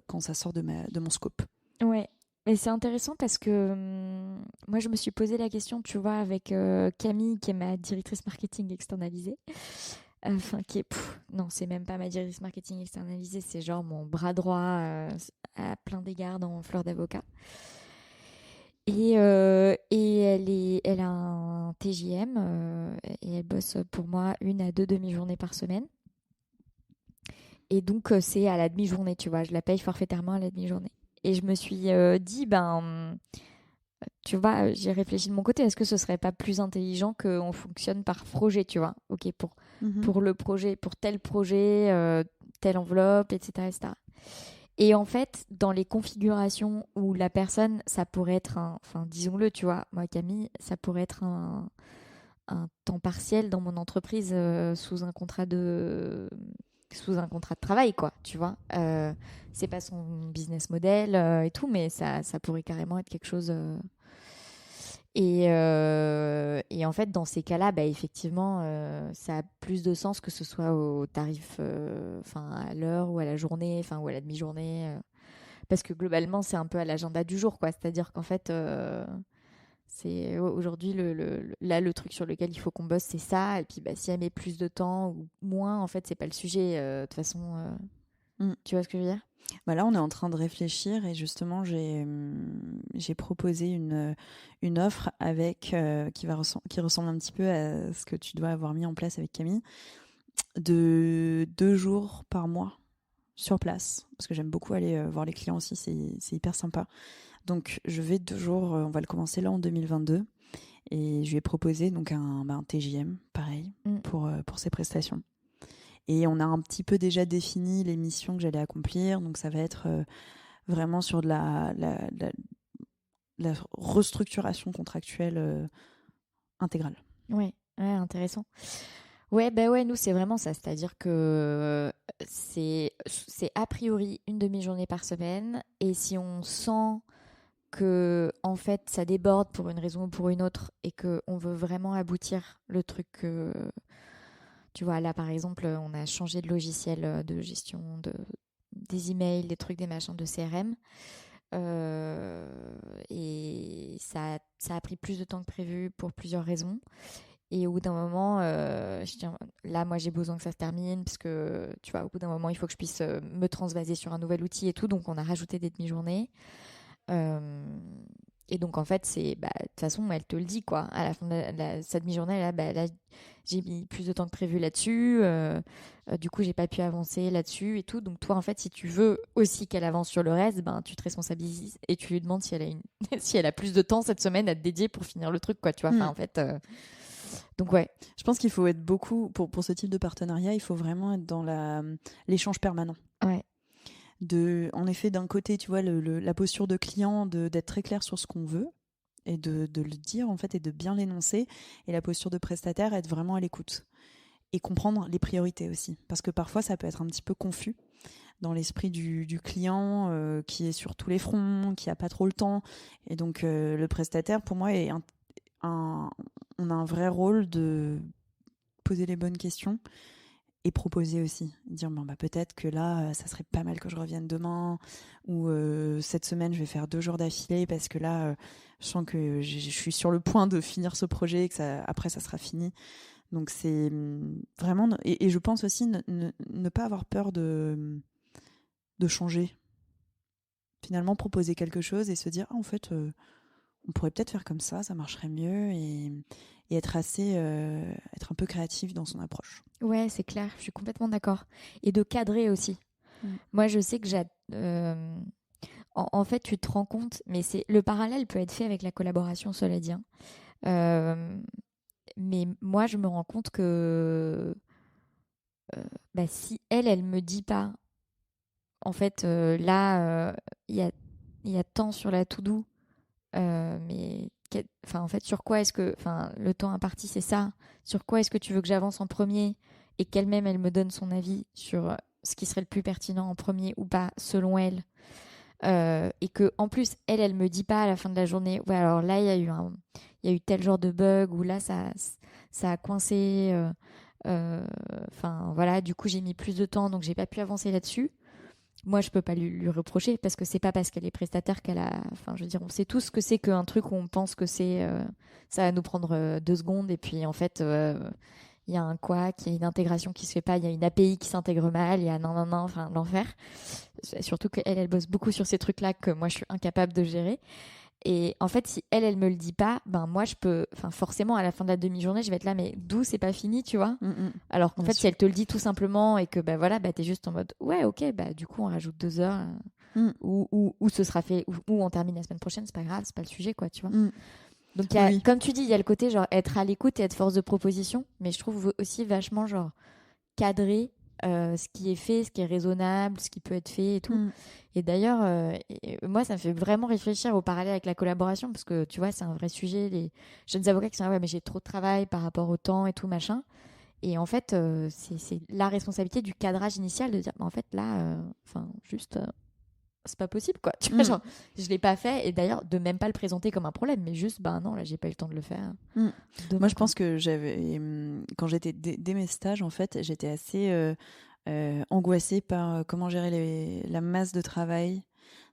quand ça sort de mon scope. Ouais. Et c'est intéressant parce que moi, je me suis posé la question, tu vois, avec Camille, qui est ma directrice marketing externalisée. Enfin, non, c'est même pas ma directrice marketing externalisée, c'est genre mon bras droit à plein d'égards dans Fleur d'Avocat. Et elle a un TJM et elle bosse pour moi 1 à 2 demi-journées par semaine. Et donc, c'est à la demi-journée, tu vois, je la paye forfaitairement à la demi-journée. Et je me suis dit, tu vois, j'ai réfléchi de mon côté, est-ce que ce serait pas plus intelligent qu'on fonctionne par projet, tu vois? Ok, pour le projet, pour tel projet, telle enveloppe, etc., etc. Et en fait, dans les configurations où la personne, ça pourrait être enfin, disons-le, tu vois, moi, Camille, ça pourrait être un temps partiel dans mon entreprise sous un contrat de travail, quoi, tu vois. C'est pas son business model et tout, mais ça pourrait carrément être quelque chose. Et en fait, dans ces cas-là, bah, effectivement, ça a plus de sens que ce soit au tarif, enfin à l'heure ou à la journée, enfin ou à la demi-journée, parce que globalement, c'est un peu à l'agenda du jour, quoi. C'est-à-dire qu'en fait, c'est aujourd'hui là le truc sur lequel il faut qu'on bosse, c'est ça. Et puis, bah, si elle met plus de temps ou moins, en fait, c'est pas le sujet. De toute façon, tu vois ce que je veux dire? Bah là, on est en train de réfléchir et justement, j'ai proposé une offre avec qui ressemble un petit peu à ce que tu dois avoir mis en place avec Camille, de 2 jours par mois sur place, parce que j'aime beaucoup aller voir les clients aussi, c'est hyper sympa. Donc, je vais 2 jours, on va le commencer là en 2022, et je lui ai proposé donc un TJM, pareil, pour ces prestations. Et on a un petit peu déjà défini les missions que j'allais accomplir. Donc ça va être vraiment sur de la restructuration contractuelle intégrale. Ouais, intéressant. Ouais, bah ouais, nous c'est vraiment ça, c'est-à-dire que c'est a priori une demi-journée par semaine, et si on sent que en fait ça déborde pour une raison ou pour une autre et que on veut vraiment aboutir le truc, tu vois, là par exemple on a changé de logiciel de gestion des emails, des trucs, des machins de CRM, et ça a pris plus de temps que prévu pour plusieurs raisons. Et au bout d'un moment, là, moi, j'ai besoin que ça se termine parce que, tu vois, au bout d'un moment, il faut que je puisse me transvaser sur un nouvel outil et tout. Donc, on a rajouté des demi-journées. Euh, et donc, en fait, de toute façon, elle te le dit, quoi. À la fin de cette demi-journée, là, j'ai mis plus de temps que prévu là-dessus. Du coup, j'ai pas pu avancer là-dessus et tout. Donc, toi, en fait, si tu veux aussi qu'elle avance sur le reste, ben, tu te responsabilises et tu lui demandes si elle a si elle a plus de temps cette semaine à te dédier pour finir le truc, quoi. Tu vois, enfin, en fait. Donc ouais, je pense qu'il faut être beaucoup, pour ce type de partenariat, il faut vraiment être dans l'échange permanent. Ouais. En effet, d'un côté, tu vois, la posture de client, d'être très clair sur ce qu'on veut et de le dire, en fait, et de bien l'énoncer. Et la posture de prestataire, être vraiment à l'écoute. Et comprendre les priorités aussi. Parce que parfois, ça peut être un petit peu confus dans l'esprit du client qui est sur tous les fronts, qui n'a pas trop le temps. Et donc, le prestataire, pour moi, on a un vrai rôle de poser les bonnes questions et proposer aussi. Dire, bon, bah, peut-être que là, ça serait pas mal que je revienne demain, ou cette semaine, je vais faire 2 jours d'affilée parce que là, je sens que je suis sur le point de finir ce projet et que après, ça sera fini. Donc, c'est vraiment... Et je pense aussi ne pas avoir peur de changer. Finalement, proposer quelque chose et se dire, en fait... on pourrait peut-être faire comme ça marcherait mieux, et être être un peu créatif dans son approche. Ouais, c'est clair, je suis complètement d'accord. Et de cadrer aussi. Moi, je sais que en fait, tu te rends compte, mais le parallèle peut être fait avec la collaboration, cela dit, hein. Mais moi, je me rends compte que bah, si elle me dit pas, en fait, là, il y a tant sur la to-do, mais enfin, en fait, sur quoi est-ce que, enfin, le temps imparti, c'est ça. Sur quoi est-ce que tu veux que j'avance en premier, et qu'elle-même, elle me donne son avis sur ce qui serait le plus pertinent en premier ou pas, selon elle. Et que en plus, elle me dit pas à la fin de la journée, ouais, alors là, il y a eu tel genre de bug, ou là, ça a coincé. Enfin, voilà, du coup, j'ai mis plus de temps, donc j'ai pas pu avancer là-dessus. Moi, je peux pas lui reprocher, parce que c'est pas parce qu'elle est prestataire qu'elle a. Enfin, je veux dire, on sait tous ce que c'est qu'un truc où on pense que ça va nous prendre 2 secondes, et puis en fait, il y a un couac, il y a une intégration qui se fait pas, il y a une API qui s'intègre mal, il y a non, enfin, l'enfer. Surtout qu'elle bosse beaucoup sur ces trucs-là que moi, je suis incapable de gérer. Et en fait, si elle me le dit pas, ben moi, je peux. Enfin, forcément, à la fin de la demi-journée, je vais être là, mais d'où c'est pas fini, tu vois. Alors qu'en fait, si elle te le dit tout simplement, et que, bah voilà, bah t'es juste en mode, ouais, ok, bah du coup, on rajoute 2 heures, ou ce sera fait, ou on termine la semaine prochaine, c'est pas grave, c'est pas le sujet, quoi, tu vois. Donc, comme tu dis, il y a le côté, genre, être à l'écoute et être force de proposition, mais je trouve aussi vachement, genre, cadrer ce qui est fait, ce qui est raisonnable, ce qui peut être fait et tout. Et d'ailleurs, moi, ça me fait vraiment réfléchir au parallèle avec la collaboration, parce que tu vois, c'est un vrai sujet. Les jeunes avocats qui sont là, ouais, mais j'ai trop de travail par rapport au temps et tout, machin. Et en fait, c'est la responsabilité du cadrage initial de dire, en fait, là, enfin, juste, c'est pas possible, quoi. Tu vois, genre, je l'ai pas fait, et d'ailleurs, de même pas le présenter comme un problème, mais juste, ben non, là, j'ai pas eu le temps de le faire. Moi, je pense que quand j'étais dès mes stages, en fait, j'étais assez angoissée par comment gérer la masse de travail,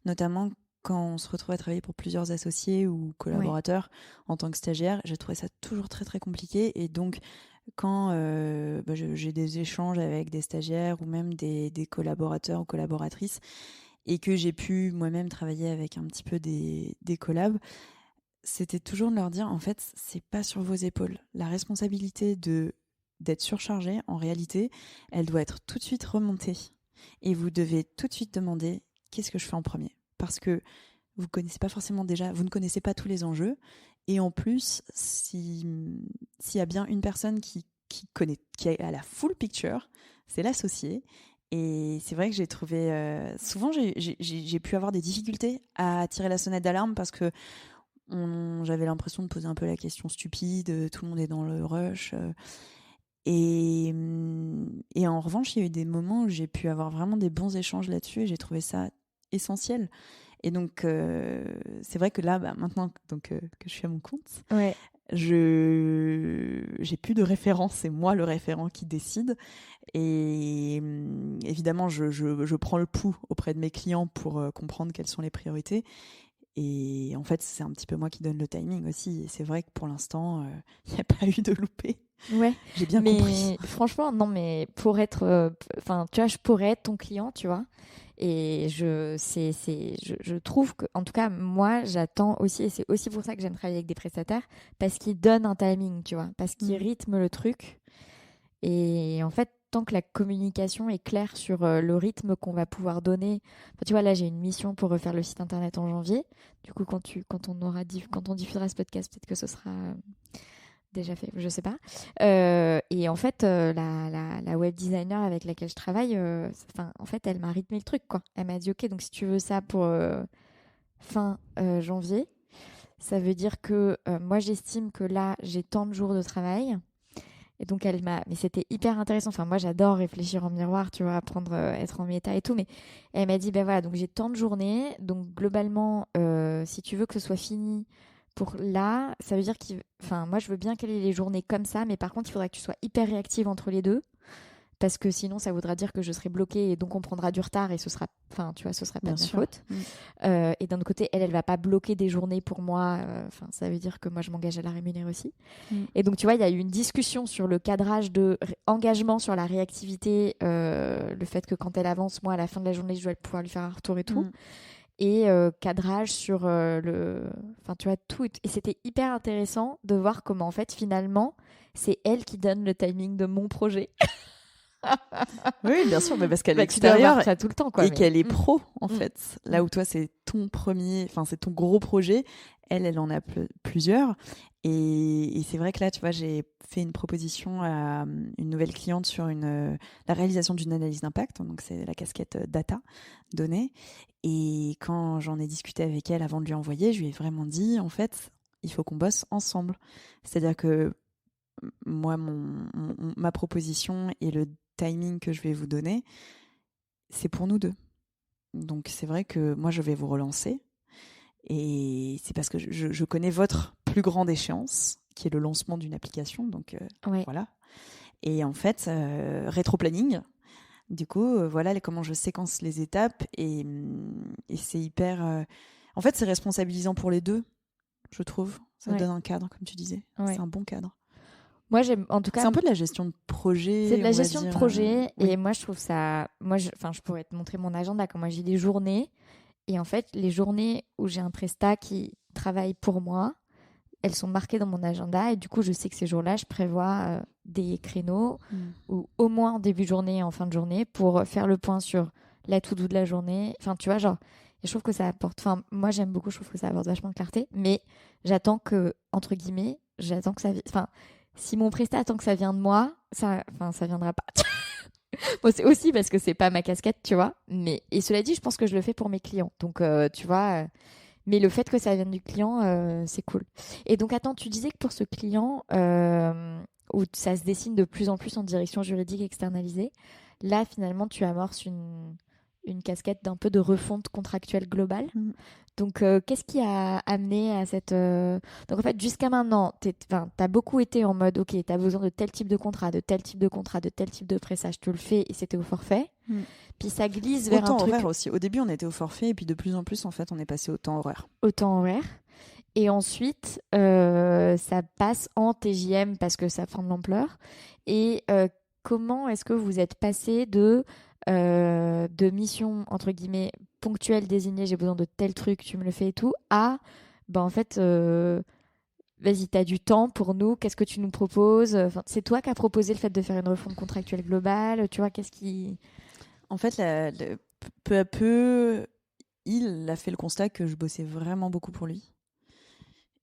notamment quand on se retrouve à travailler pour plusieurs associés ou collaborateurs en tant que stagiaire. J'ai trouvé ça toujours très très compliqué, et donc quand j'ai des échanges avec des stagiaires ou même des collaborateurs ou collaboratrices, et que j'ai pu moi-même travailler avec un petit peu des collabs, c'était toujours de leur dire, en fait, c'est pas sur vos épaules. La responsabilité d'être surchargé, en réalité, elle doit être tout de suite remontée. Et vous devez tout de suite demander, qu'est-ce que je fais en premier ? Parce que vous connaissez pas forcément déjà, vous ne connaissez pas tous les enjeux. Et en plus, s'il y a bien une personne qui qui a la full picture, c'est l'associé. Et c'est vrai que j'ai trouvé... souvent, j'ai pu avoir des difficultés à tirer la sonnette d'alarme parce que j'avais l'impression de poser un peu la question stupide, tout le monde est dans le rush. Et en revanche, il y a eu des moments où j'ai pu avoir vraiment des bons échanges là-dessus et j'ai trouvé ça essentiel. Et donc, c'est vrai que là, maintenant donc, que je suis à mon compte, Ouais. j'ai plus de référent, c'est moi le référent qui décide. Et évidemment, je prends le pouls auprès de mes clients pour comprendre quelles sont les priorités. Et en fait, c'est un petit peu moi qui donne le timing aussi. Et c'est vrai que pour l'instant, il n'y a pas eu de loupé. Ouais, J'ai bien mais compris. franchement, non, mais pour être, enfin, tu vois, je pourrais être ton client, tu vois, et je trouve que, en tout cas, moi, j'attends aussi, et c'est aussi pour ça que j'aime travailler avec des prestataires, parce qu'ils donnent un timing, tu vois, parce qu'ils rythment le truc, et en fait, tant que la communication est claire sur le rythme qu'on va pouvoir donner, enfin, tu vois, là, j'ai une mission pour refaire le site internet en janvier, du coup, quand on diffusera ce podcast, peut-être que ce sera déjà fait, je sais pas. Et en fait, la web designer avec laquelle je travaille, en fait, elle m'a rythmé le truc, quoi. Elle m'a dit, OK, donc si tu veux ça pour fin janvier, ça veut dire que moi, j'estime que là, j'ai tant de jours de travail. Et donc, mais c'était hyper intéressant. Enfin, moi, j'adore réfléchir en miroir, tu vois, apprendre, être en méta et tout. Mais elle m'a dit, ben voilà, donc j'ai tant de journées. Donc, globalement, si tu veux que ce soit fini pour là, ça veut dire enfin, moi, je veux bien qu'elle ait les journées comme ça. Mais par contre, il faudra que tu sois hyper réactive entre les deux. Parce que sinon, ça voudra dire que je serai bloquée et donc on prendra du retard et ce sera, enfin, tu vois, ce sera pas de ma faute. Et d'un autre côté, elle va pas bloquer des journées pour moi. Enfin, ça veut dire que moi, je m'engage à la rémunérer aussi. Et donc, tu vois, il y a eu une discussion sur le cadrage de engagement sur la réactivité, le fait que quand elle avance, moi, à la fin de la journée, je dois pouvoir lui faire un retour et tout. Et cadrage sur enfin, tu vois, tout. Et c'était hyper intéressant de voir comment, en fait, finalement, c'est elle qui donne le timing de mon projet. Oui, bien sûr, mais parce qu'elle est Tu dois avoir extérieure ça tout le temps, quoi. et qu'elle est pro, en fait. Là où toi, c'est ton premier, enfin, c'est ton gros projet. Elle en a plusieurs. Et c'est vrai que là, tu vois, j'ai fait une proposition à une nouvelle cliente sur la réalisation d'une analyse d'impact. Donc, c'est la casquette data, données. Et quand j'en ai discuté avec elle avant de lui envoyer, je lui ai vraiment dit, en fait, il faut qu'on bosse ensemble. C'est-à-dire que moi, ma proposition et le timing que je vais vous donner, c'est pour nous deux. Donc c'est vrai que moi, je vais vous relancer. Et c'est parce que je connais votre plus grande échéance, qui est le lancement d'une application. Donc voilà. Et en fait, rétro-planning. Du coup, voilà comment je séquence les étapes. Et c'est hyper... En fait, c'est responsabilisant pour les deux, je trouve. Ça donne un cadre, comme tu disais. C'est un bon cadre. Moi, j'aime, en tout cas. C'est un peu de la gestion de projet. C'est de la gestion de projet. Oui. Et moi, je trouve ça. Moi, je pourrais te montrer mon agenda, quand moi j'ai des journées. Et en fait, les journées où j'ai un prestat qui travaille pour moi, elles sont marquées dans mon agenda. Et du coup, je sais que ces jours-là, je prévois des créneaux, ou au moins en début de journée et en fin de journée, pour faire le point sur la to-do de la journée. Enfin, tu vois, genre. Et je trouve que ça apporte. Enfin, moi, j'aime beaucoup. Je trouve que ça apporte vachement de clarté. Mais j'attends que, entre guillemets, j'attends que ça. Enfin. Si mon prestat attend que ça vienne de moi, ça viendra pas. Bon, c'est aussi parce que c'est pas ma casquette, tu vois. Et cela dit, je pense que je le fais pour mes clients. Donc, tu vois. Mais le fait que ça vienne du client, c'est cool. Et donc, attends, tu disais que pour ce client, où ça se dessine de plus en plus en direction juridique externalisée, là, finalement, tu amorces une casquette d'un peu de refonte contractuelle globale. Donc, qu'est-ce qui a amené à cette... Donc, en fait, jusqu'à maintenant, t'as beaucoup été en mode, OK, t'as besoin de tel type de contrat, de tel type de contrat, de tel type de pressage, tu le fais et c'était au forfait. Puis ça glisse vers un truc... horaire aussi. Au début, on était au forfait et puis de plus en plus, en fait, on est passé au temps horaire. Au temps horaire. Et ensuite, ça passe en TJM parce que ça prend de l'ampleur. Et comment est-ce que vous êtes passé de missions, entre guillemets, ponctuelles désignées, j'ai besoin de tel truc, tu me le fais et tout, à, en fait, vas-y, t'as du temps pour nous, qu'est-ce que tu nous proposes? Enfin, c'est toi qui as proposé le fait de faire une refonte contractuelle globale, tu vois, qu'est-ce qui... En fait, peu à peu, il a fait le constat que je bossais vraiment beaucoup pour lui.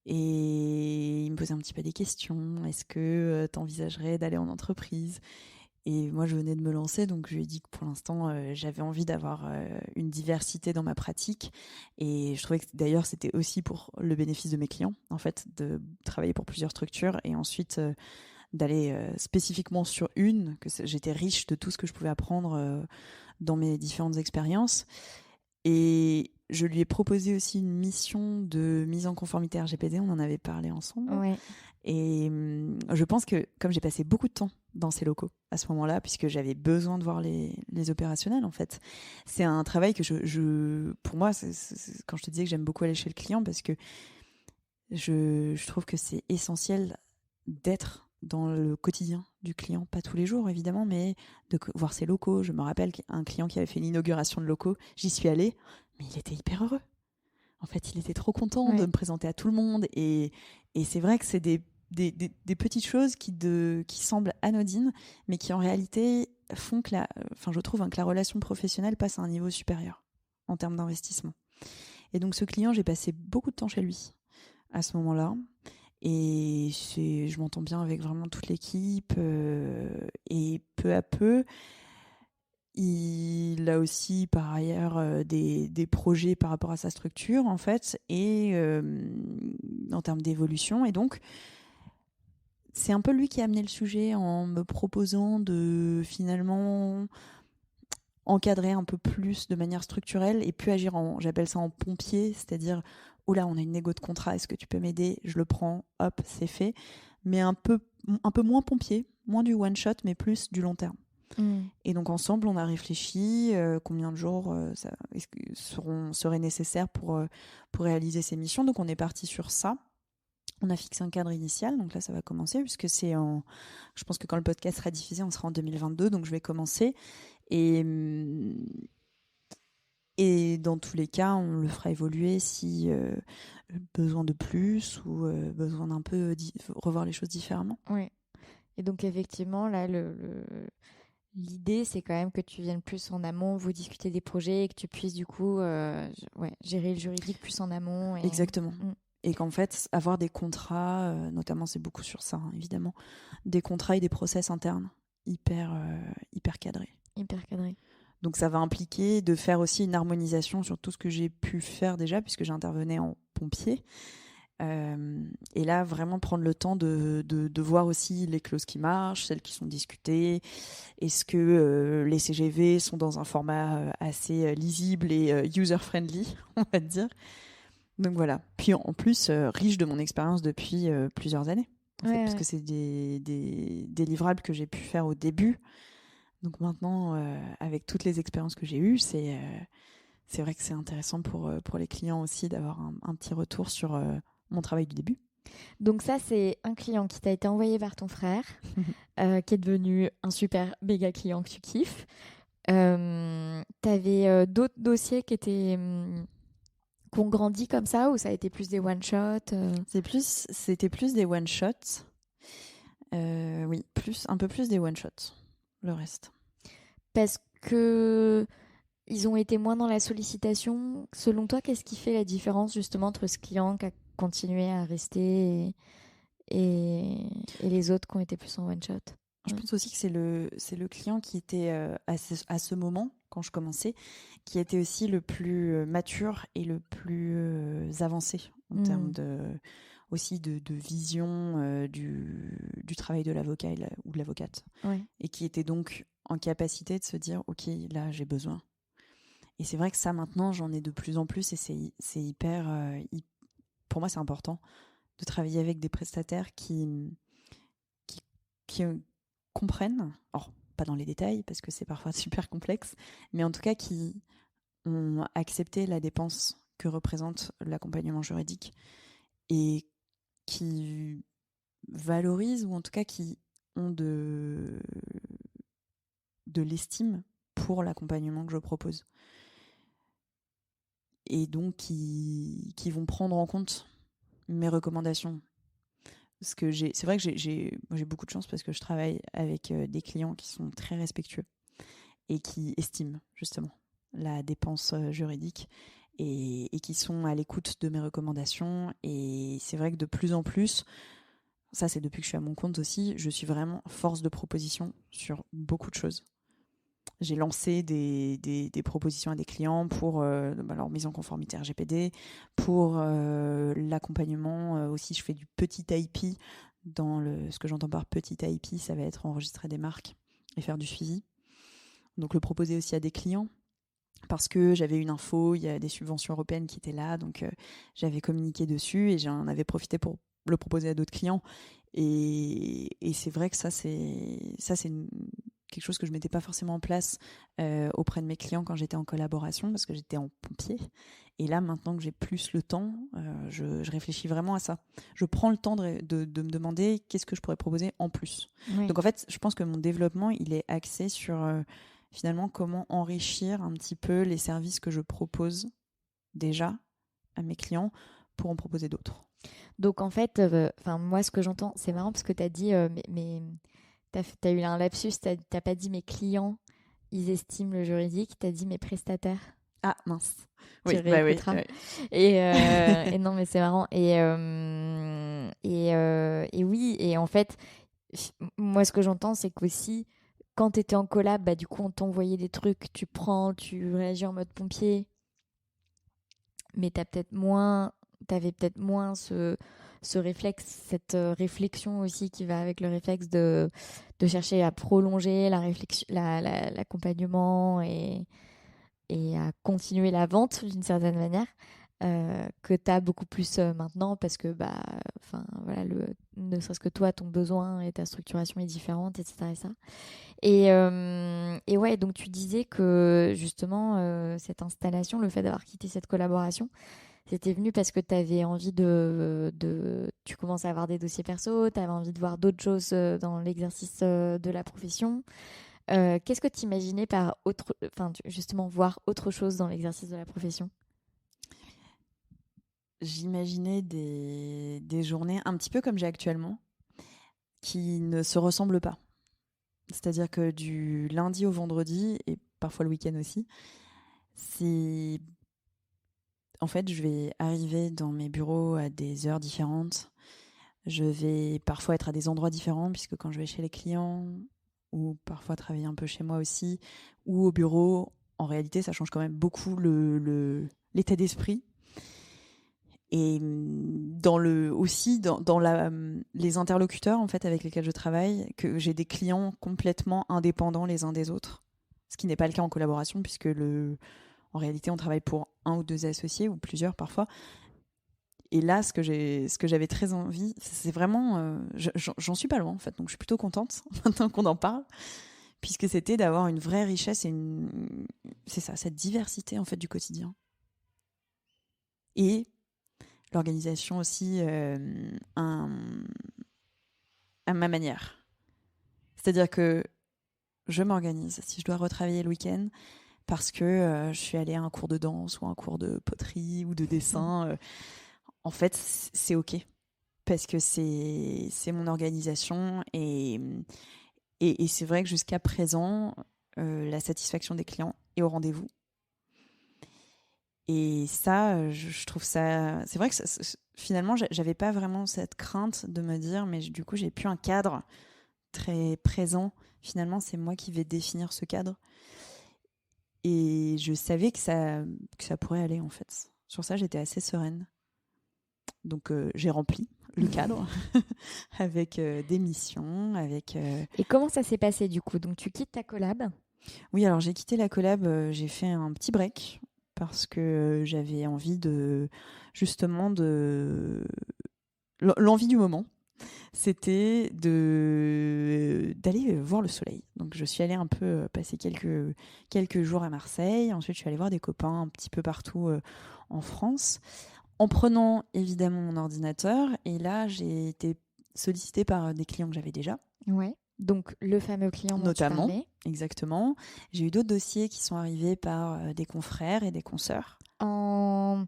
Et il me posait un petit peu des questions. Est-ce que tu envisagerais d'aller en entreprise? Et moi, je venais de me lancer, donc je lui ai dit que pour l'instant, j'avais envie d'avoir une diversité dans ma pratique. Et je trouvais que d'ailleurs, c'était aussi pour le bénéfice de mes clients, en fait, de travailler pour plusieurs structures et ensuite d'aller spécifiquement sur une, que j'étais riche de tout ce que je pouvais apprendre dans mes différentes expériences. Et je lui ai proposé aussi une mission de mise en conformité RGPD, on en avait parlé ensemble. Ouais. Et je pense que comme j'ai passé beaucoup de temps dans ces locaux à ce moment-là, puisque j'avais besoin de voir les opérationnels, en fait, c'est un travail que pour moi, quand je te disais que j'aime beaucoup aller chez le client, parce que je trouve que c'est essentiel d'être dans le quotidien du client, pas tous les jours évidemment, mais de voir ses locaux. Je me rappelle qu'un client qui avait fait l'inauguration de locaux, j'y suis allée, mais il était hyper heureux. En fait, il était trop content de me présenter à tout le monde. Et c'est vrai que c'est des petites choses qui semblent anodines, mais qui en réalité font que je trouve que la relation professionnelle passe à un niveau supérieur en termes d'investissement. Et donc ce client, j'ai passé beaucoup de temps chez lui à ce moment-là. Et je m'entends bien avec vraiment toute l'équipe. Et peu à peu, il a aussi par ailleurs des projets par rapport à sa structure, en fait, et en termes d'évolution. Et donc, c'est un peu lui qui a amené le sujet en me proposant de finalement encadrer un peu plus de manière structurelle et puis agir j'appelle ça en pompier, c'est-à-dire, oh là, on a une négo de contrat, est-ce que tu peux m'aider? Je le prends, hop, c'est fait. Mais un peu moins pompier, moins du one shot, mais plus du long terme. Et donc ensemble, on a réfléchi combien de jours seraient nécessaires pour réaliser ces missions. Donc on est parti sur ça. On a fixé un cadre initial, donc là ça va commencer, puisque je pense que quand le podcast sera diffusé, on sera en 2022, donc je vais commencer. Et dans tous les cas, on le fera évoluer si besoin de plus ou besoin d'un peu revoir les choses différemment. Oui. Et donc effectivement, là, l'idée, c'est quand même que tu viennes plus en amont, vous discuter des projets et que tu puisses du coup gérer le juridique plus en amont. Exactement. Et qu'en fait, avoir des contrats, notamment c'est beaucoup sur ça, hein, évidemment, des contrats et des process internes hyper cadrés. Hyper cadrés. Donc ça va impliquer de faire aussi une harmonisation sur tout ce que j'ai pu faire déjà, puisque j'intervenais en pompier. Et là, vraiment prendre le temps de voir aussi les clauses qui marchent, celles qui sont discutées. Est-ce que les CGV sont dans un format assez lisible et user-friendly, on va dire. Donc voilà. Puis en plus, riche de mon expérience depuis plusieurs années. Parce que c'est des livrables que j'ai pu faire au début. Donc maintenant, avec toutes les expériences que j'ai eues, c'est vrai que c'est intéressant pour les clients aussi d'avoir un petit retour sur mon travail du début. Donc ça, c'est un client qui t'a été envoyé par ton frère, qui est devenu un super méga client que tu kiffes. T'avais d'autres dossiers qui ont grandi comme ça, ou ça a été plus des one-shots C'était plus des one-shots. Oui, un peu plus des one-shots, le reste. Parce que ils ont été moins dans la sollicitation. Selon toi, qu'est-ce qui fait la différence justement entre ce client qui a continué à rester et les autres qui ont été plus en one-shot? Je pense aussi que c'est le client qui était à ce moment, quand je commençais, qui était aussi le plus mature et le plus avancé en termes aussi de vision du travail de l'avocat ou de l'avocate. Ouais. Et qui était donc en capacité de se dire, ok, là j'ai besoin. Et c'est vrai que ça maintenant, j'en ai de plus en plus et c'est hyper... pour moi, c'est important de travailler avec des prestataires qui comprennent, alors pas dans les détails parce que c'est parfois super complexe, mais en tout cas qui ont accepté la dépense que représente l'accompagnement juridique et qui valorisent ou en tout cas qui ont de l'estime pour l'accompagnement que je propose. Et donc qui vont prendre en compte mes recommandations. Parce que c'est vrai que j'ai beaucoup de chance parce que je travaille avec des clients qui sont très respectueux et qui estiment justement la dépense juridique et qui sont à l'écoute de mes recommandations. Et c'est vrai que de plus en plus, ça c'est depuis que je suis à mon compte aussi, je suis vraiment force de proposition sur beaucoup de choses. J'ai lancé des propositions à des clients pour leur mise en conformité RGPD, pour l'accompagnement aussi. Je fais du petit IP. Ce que j'entends par petit IP, ça va être enregistrer des marques et faire du suivi. Donc le proposer aussi à des clients. Parce que j'avais une info, il y a des subventions européennes qui étaient là, donc j'avais communiqué dessus et j'en avais profité pour le proposer à d'autres clients. Et c'est vrai que ça, c'est quelque chose que je mettais pas forcément en place auprès de mes clients quand j'étais en collaboration, parce que j'étais en pompier. Et là, maintenant que j'ai plus le temps, je réfléchis vraiment à ça. Je prends le temps de me demander qu'est-ce que je pourrais proposer en plus. Oui. Donc en fait, je pense que mon développement, il est axé sur finalement comment enrichir un petit peu les services que je propose déjà à mes clients pour en proposer d'autres. Donc en fait, moi ce que j'entends, c'est marrant parce que tu as dit, mais t'as eu un lapsus, t'as pas dit mes clients, ils estiment le juridique, t'as dit mes prestataires. Ah mince. Tu Oui, bah oui. réécouteras. Ouais. Et non, mais c'est marrant. Et oui, et en fait, moi ce que j'entends, c'est qu'aussi, quand tu étais en collab, bah, du coup, on t'envoyait des trucs, tu prends, tu réagis en mode pompier, mais t'avais peut-être moins ce réflexe, cette réflexion aussi qui va avec le réflexe de chercher à prolonger la réflexion, l'accompagnement et à continuer la vente d'une certaine manière. Que tu as beaucoup plus maintenant parce que voilà, ne serait-ce que toi, ton besoin et ta structuration est différente, etc. Et ça. Et ouais, donc tu disais que justement, cette installation, le fait d'avoir quitté cette collaboration, c'était venu parce que tu avais envie Tu commences à avoir des dossiers perso, tu avais envie de voir d'autres choses dans l'exercice de la profession. Qu'est-ce que tu imaginais par justement voir autre chose dans l'exercice de la profession? J'imaginais des journées un petit peu comme j'ai actuellement, qui ne se ressemblent pas. C'est-à-dire que du lundi au vendredi, et parfois le week-end aussi, c'est... En fait, je vais arriver dans mes bureaux à des heures différentes. Je vais parfois être à des endroits différents, puisque quand je vais chez les clients, ou parfois travailler un peu chez moi aussi, ou au bureau, en réalité, ça change quand même beaucoup l'état d'esprit. Et aussi dans les interlocuteurs en fait avec lesquels je travaille, que j'ai des clients complètement indépendants les uns des autres, ce qui n'est pas le cas en collaboration puisque en réalité on travaille pour un ou deux associés ou plusieurs parfois. Et là, ce que j'avais très envie, c'est vraiment, j'en suis pas loin en fait, donc je suis plutôt contente maintenant qu'on en parle, puisque c'était d'avoir une vraie richesse et c'est ça, cette diversité en fait du quotidien. Et l'organisation aussi à ma manière. C'est-à-dire que je m'organise si je dois retravailler le week-end parce que je suis allée à un cours de danse ou un cours de poterie ou de dessin. En fait, c'est OK parce que c'est mon organisation et c'est vrai que jusqu'à présent, la satisfaction des clients est au rendez-vous. Et ça, je trouve ça... C'est vrai que finalement, j'avais pas vraiment cette crainte de me dire, mais du coup, j'ai plus un cadre très présent. Finalement, c'est moi qui vais définir ce cadre. Et je savais que ça pourrait aller, en fait. Sur ça, j'étais assez sereine. Donc, j'ai rempli le cadre avec des missions, avec... Et comment ça s'est passé, du coup? Donc, tu quittes ta collab? Oui, alors j'ai quitté la collab, j'ai fait un petit break parce que j'avais envie justement l'envie du moment, c'était d'aller voir le soleil. Donc je suis allée un peu passer quelques jours à Marseille. Ensuite, je suis allée voir des copains un petit peu partout en France, en prenant évidemment mon ordinateur. Et là, j'ai été sollicitée par des clients que j'avais déjà. Ouais. Donc le fameux client dont Notamment, tu parlais. exactement. J'ai eu d'autres dossiers qui sont arrivés par des confrères et des consoeurs. En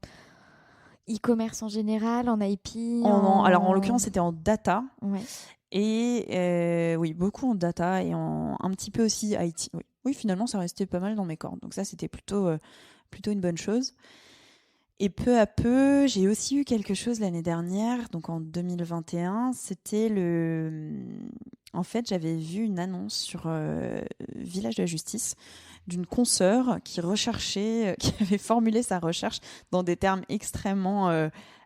e-commerce en général, en IP, Alors en l'occurrence, c'était en data. Ouais. Et oui, beaucoup en data et un petit peu aussi IT. Oui. Oui, finalement, ça restait pas mal dans mes cordes. Donc ça, c'était plutôt une bonne chose. Et peu à peu, j'ai aussi eu quelque chose l'année dernière, donc en 2021, c'était En fait, j'avais vu une annonce sur Village de la Justice d'une consoeur qui recherchait, qui avait formulé sa recherche dans des termes extrêmement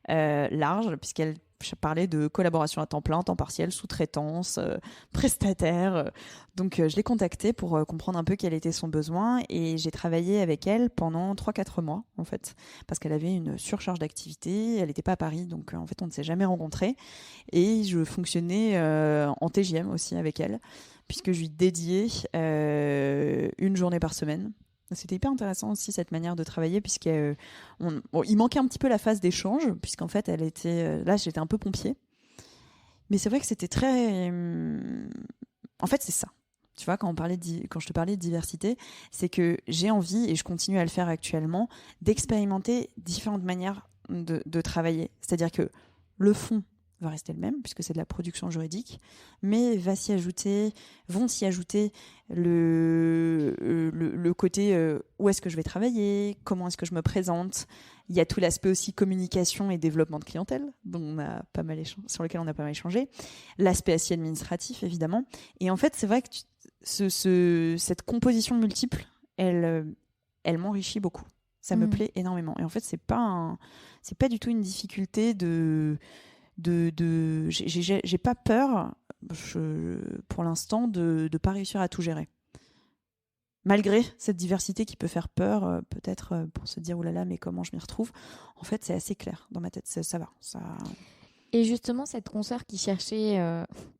larges, puisqu'elle parlait de collaboration à temps plein, temps partiel, sous-traitance, prestataire. Donc, je l'ai contactée pour comprendre un peu quel était son besoin et j'ai travaillé avec elle pendant 3-4 mois, en fait, parce qu'elle avait une surcharge d'activité. Elle n'était pas à Paris, donc en fait, on ne s'est jamais rencontrés. Et je fonctionnais en TJM aussi avec elle, puisque je lui dédiais une journée par semaine. C'était hyper intéressant aussi cette manière de travailler, puisqu'il manquait un petit peu la phase d'échange, puisqu'en fait, elle était là, j'étais un peu pompier. Mais c'est vrai que c'était très. En fait, c'est ça. Tu vois, quand je te parlais de diversité, c'est que j'ai envie, et je continue à le faire actuellement, d'expérimenter différentes manières de travailler. C'est-à-dire que le fond va rester le même, puisque c'est de la production juridique, mais vont s'y ajouter le côté où est-ce que je vais travailler, comment est-ce que je me présente. Il y a tout l'aspect aussi communication et développement de clientèle, sur lequel on a pas mal échangé. L'aspect aussi administratif, évidemment. Et en fait, c'est vrai que cette composition multiple, elle m'enrichit beaucoup. Ça me plaît énormément. Et en fait, c'est pas du tout une difficulté j'ai pas peur pour l'instant de pas réussir à tout gérer, malgré cette diversité qui peut faire peur, peut-être pour se dire oulala, mais comment je m'y retrouve. En fait, c'est assez clair dans ma tête, ça va ça. Et justement, cette consoeur qui cherchait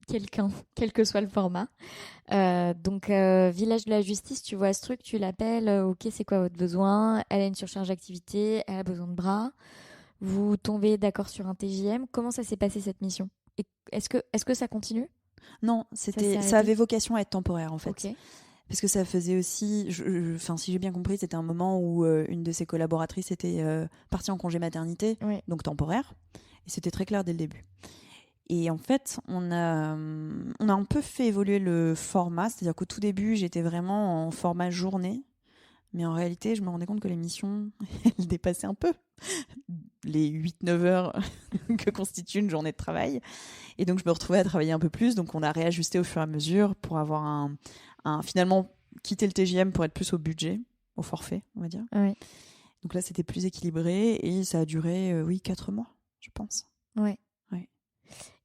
quelqu'un, quel que soit le format, Village de la Justice, tu vois ce truc, tu l'appelles, ok, c'est quoi votre besoin, elle a une surcharge d'activité, elle a besoin de bras. Vous tombez d'accord sur un TJM. Comment ça s'est passé cette mission? Et est-ce que ça continue? Non, ça avait vocation à être temporaire en fait. Okay. Parce que ça faisait aussi, si j'ai bien compris, c'était un moment où une de ses collaboratrices était partie en congé maternité, oui. Donc temporaire. Et c'était très clair dès le début. Et en fait, on a un peu fait évoluer le format, c'est-à-dire qu'au tout début, j'étais vraiment en format journée. Mais en réalité, je me rendais compte que l'émission, elle dépassait un peu les 8-9 heures que constitue une journée de travail. Et donc, je me retrouvais à travailler un peu plus. Donc, on a réajusté au fur et à mesure pour avoir finalement, quitter le TJM pour être plus au budget, au forfait, on va dire. Oui. Donc là, c'était plus équilibré et ça a duré, 4 mois, je pense. Ouais. Ouais.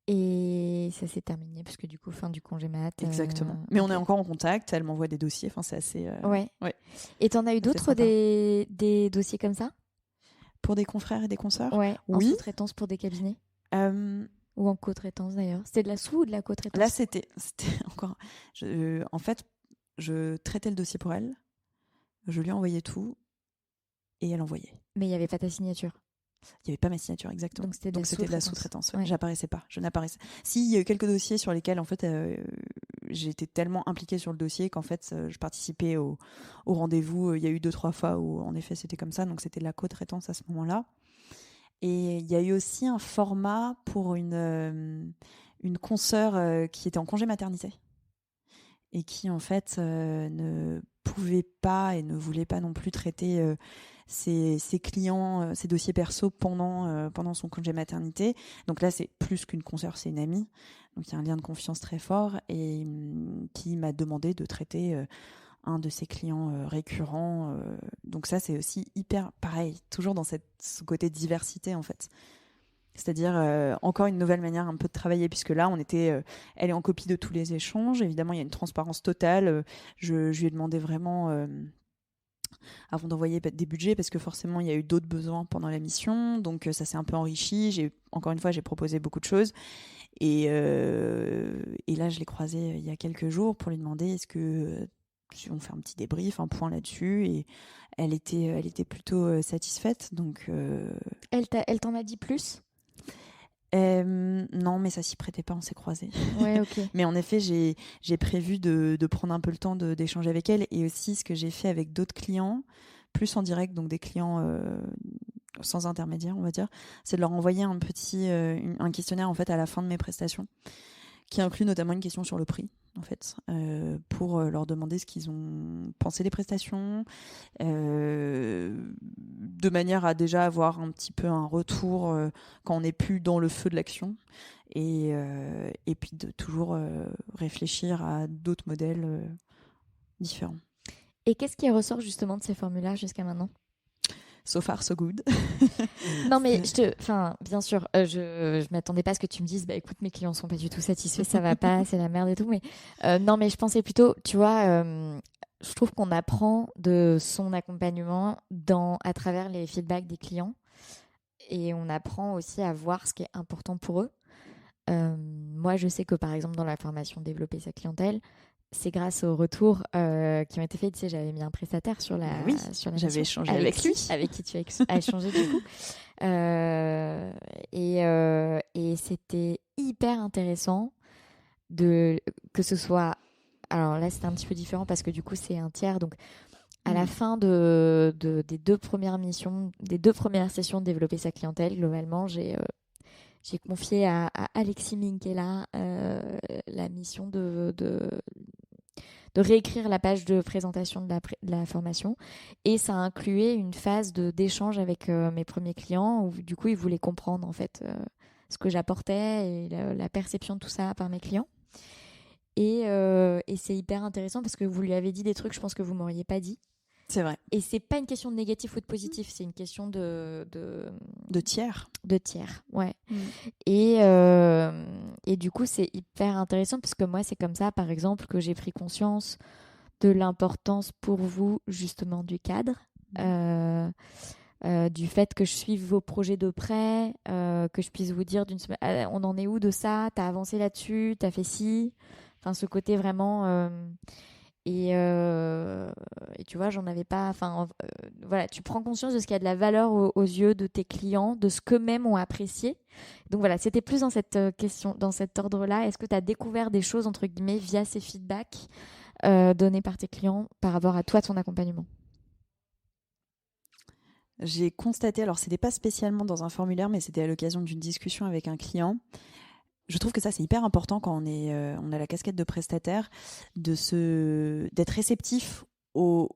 Et ça s'est terminé parce que du coup, fin du congé mat. Exactement. Mais on est encore en contact. Elle m'envoie des dossiers. Enfin, c'est assez. Ouais. Et t'en as eu d'autres des dossiers comme ça? Pour des confrères et des consoeurs? Ouais. Oui. En sous-traitance pour des cabinets? Ou en co-traitance d'ailleurs? C'était de la sous ou de la co-traitance? Là, c'était encore. En fait, je traitais le dossier pour elle. Je lui envoyais tout et elle envoyait. Mais il n'y avait pas ta signature? Il n'y avait pas ma signature, exactement. Donc c'était de la sous-traitance. Ouais. J'apparaissais pas. Je n'apparaissais. Si, il y a eu quelques dossiers sur lesquels, en fait, j'étais tellement impliquée sur le dossier qu'en fait, je participais au rendez-vous. Il y a eu 2-3 fois où, en effet, c'était comme ça. Donc c'était de la co-traitance à ce moment-là. Et il y a eu aussi un format pour une consoeur qui était en congé maternité et qui, en fait, ne pouvait pas et ne voulait pas non plus traiter ses clients, ses dossiers perso pendant son congé maternité. Donc là, c'est plus qu'une consoeur, c'est une amie. Donc il y a un lien de confiance très fort et qui m'a demandé de traiter un de ses clients récurrents. Donc ça, c'est aussi hyper pareil, toujours dans ce côté diversité en fait. C'est-à-dire encore une nouvelle manière un peu de travailler, puisque là, elle est en copie de tous les échanges. Évidemment, il y a une transparence totale. Je lui ai demandé vraiment, avant d'envoyer des budgets, parce que forcément, il y a eu d'autres besoins pendant la mission. Donc, ça s'est un peu enrichi. Encore une fois, j'ai proposé beaucoup de choses. Et là, je l'ai croisée il y a quelques jours pour lui demander est-ce que on fait un petit débrief, un point là-dessus. Et elle était plutôt satisfaite. Donc, elle t'en a dit plus? Non, mais ça s'y prêtait pas, on s'est croisés. Ouais, ok. Mais en effet, j'ai prévu de prendre un peu le temps d'échanger avec elle. Et aussi, ce que j'ai fait avec d'autres clients, plus en direct, donc des clients sans intermédiaire, on va dire, c'est de leur envoyer un questionnaire en fait à la fin de mes prestations, qui inclut notamment une question sur le prix, en fait, pour leur demander ce qu'ils ont pensé des prestations, de manière à déjà avoir un petit peu un retour quand on n'est plus dans le feu de l'action, et puis de toujours réfléchir à d'autres modèles différents. Et qu'est-ce qui ressort justement de ces formulaires jusqu'à maintenant? So far, so good. Non, mais bien sûr, je m'attendais pas à ce que tu me dises, bah écoute, mes clients sont pas du tout satisfaits, ça va pas, c'est la merde et tout. Mais non, mais je pensais plutôt, tu vois, je trouve qu'on apprend de son accompagnement à travers les feedbacks des clients, et on apprend aussi à voir ce qui est important pour eux. Moi, je sais que par exemple, dans la formation Développer sa clientèle, c'est grâce aux retours qui ont été faits. Tu sais, j'avais mis un prestataire sur la j'avais échangé avec lui. Avec qui tu as échangé du coup. Et c'était hyper intéressant que ce soit... Alors là, c'était un petit peu différent parce que du coup, c'est un tiers. Donc, à la fin des 2 premières missions, des 2 premières sessions de Développer sa clientèle, globalement, j'ai confié à Alexis Minkela la mission de réécrire la page de présentation de la formation. Et ça incluait une phase d'échange avec mes premiers clients où du coup, ils voulaient comprendre en fait ce que j'apportais et la perception de tout ça par mes clients. Et c'est hyper intéressant parce que vous lui avez dit des trucs, je pense que vous m'auriez pas dit. C'est vrai. Et c'est pas une question de négatif ou de positif, c'est une question de tiers. De tiers, ouais. Et du coup, c'est hyper intéressant parce que moi, c'est comme ça, par exemple, que j'ai pris conscience de l'importance pour vous, justement, du cadre, du fait que je suive vos projets de près, que je puisse vous dire d'une semaine, on en est où de ça? T'as avancé là-dessus? T'as fait ci? Enfin, ce côté vraiment... Et tu vois, j'en avais pas. Enfin, voilà, tu prends conscience de ce qui a de la valeur aux yeux de tes clients, de ce qu'eux-mêmes ont apprécié. Donc voilà, c'était plus dans cette question, dans cet ordre-là. Est-ce que tu as découvert des choses, entre guillemets, via ces feedbacks donnés par tes clients par rapport à toi, ton accompagnement? J'ai constaté, alors c'était pas spécialement dans un formulaire, mais c'était à l'occasion d'une discussion avec un client. Je trouve que ça, c'est hyper important quand on a la casquette de prestataire, d'être réceptif aux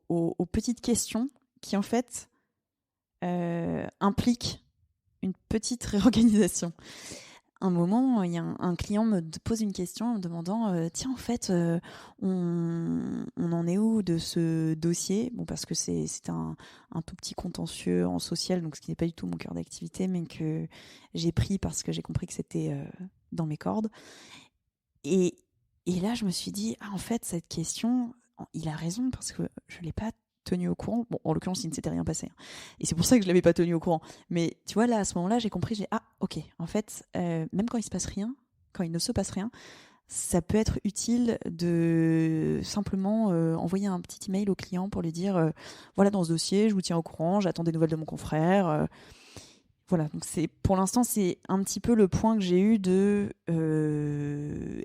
petites questions qui, en fait, impliquent une petite réorganisation. Un moment, il y a un client me pose une question en me demandant tiens, en fait, on en est où de ce dossier? Bon, parce que c'est un tout petit contentieux en social, donc ce qui n'est pas du tout mon cœur d'activité, mais que j'ai pris parce que j'ai compris que c'était dans mes cordes. Et là, je me suis dit en fait, cette question, il a raison parce que je ne l'ai pas tenu au courant. Bon, en l'occurrence, il ne s'était rien passé. Et c'est pour ça que je ne l'avais pas tenu au courant. Mais tu vois, là, à ce moment-là, j'ai compris, ok, en fait, même quand il se passe rien, quand il ne se passe rien, ça peut être utile de simplement envoyer un petit email au client pour lui dire, voilà, dans ce dossier, je vous tiens au courant, j'attends des nouvelles de mon confrère. Voilà, donc pour l'instant, c'est un petit peu le point que j'ai eu de ne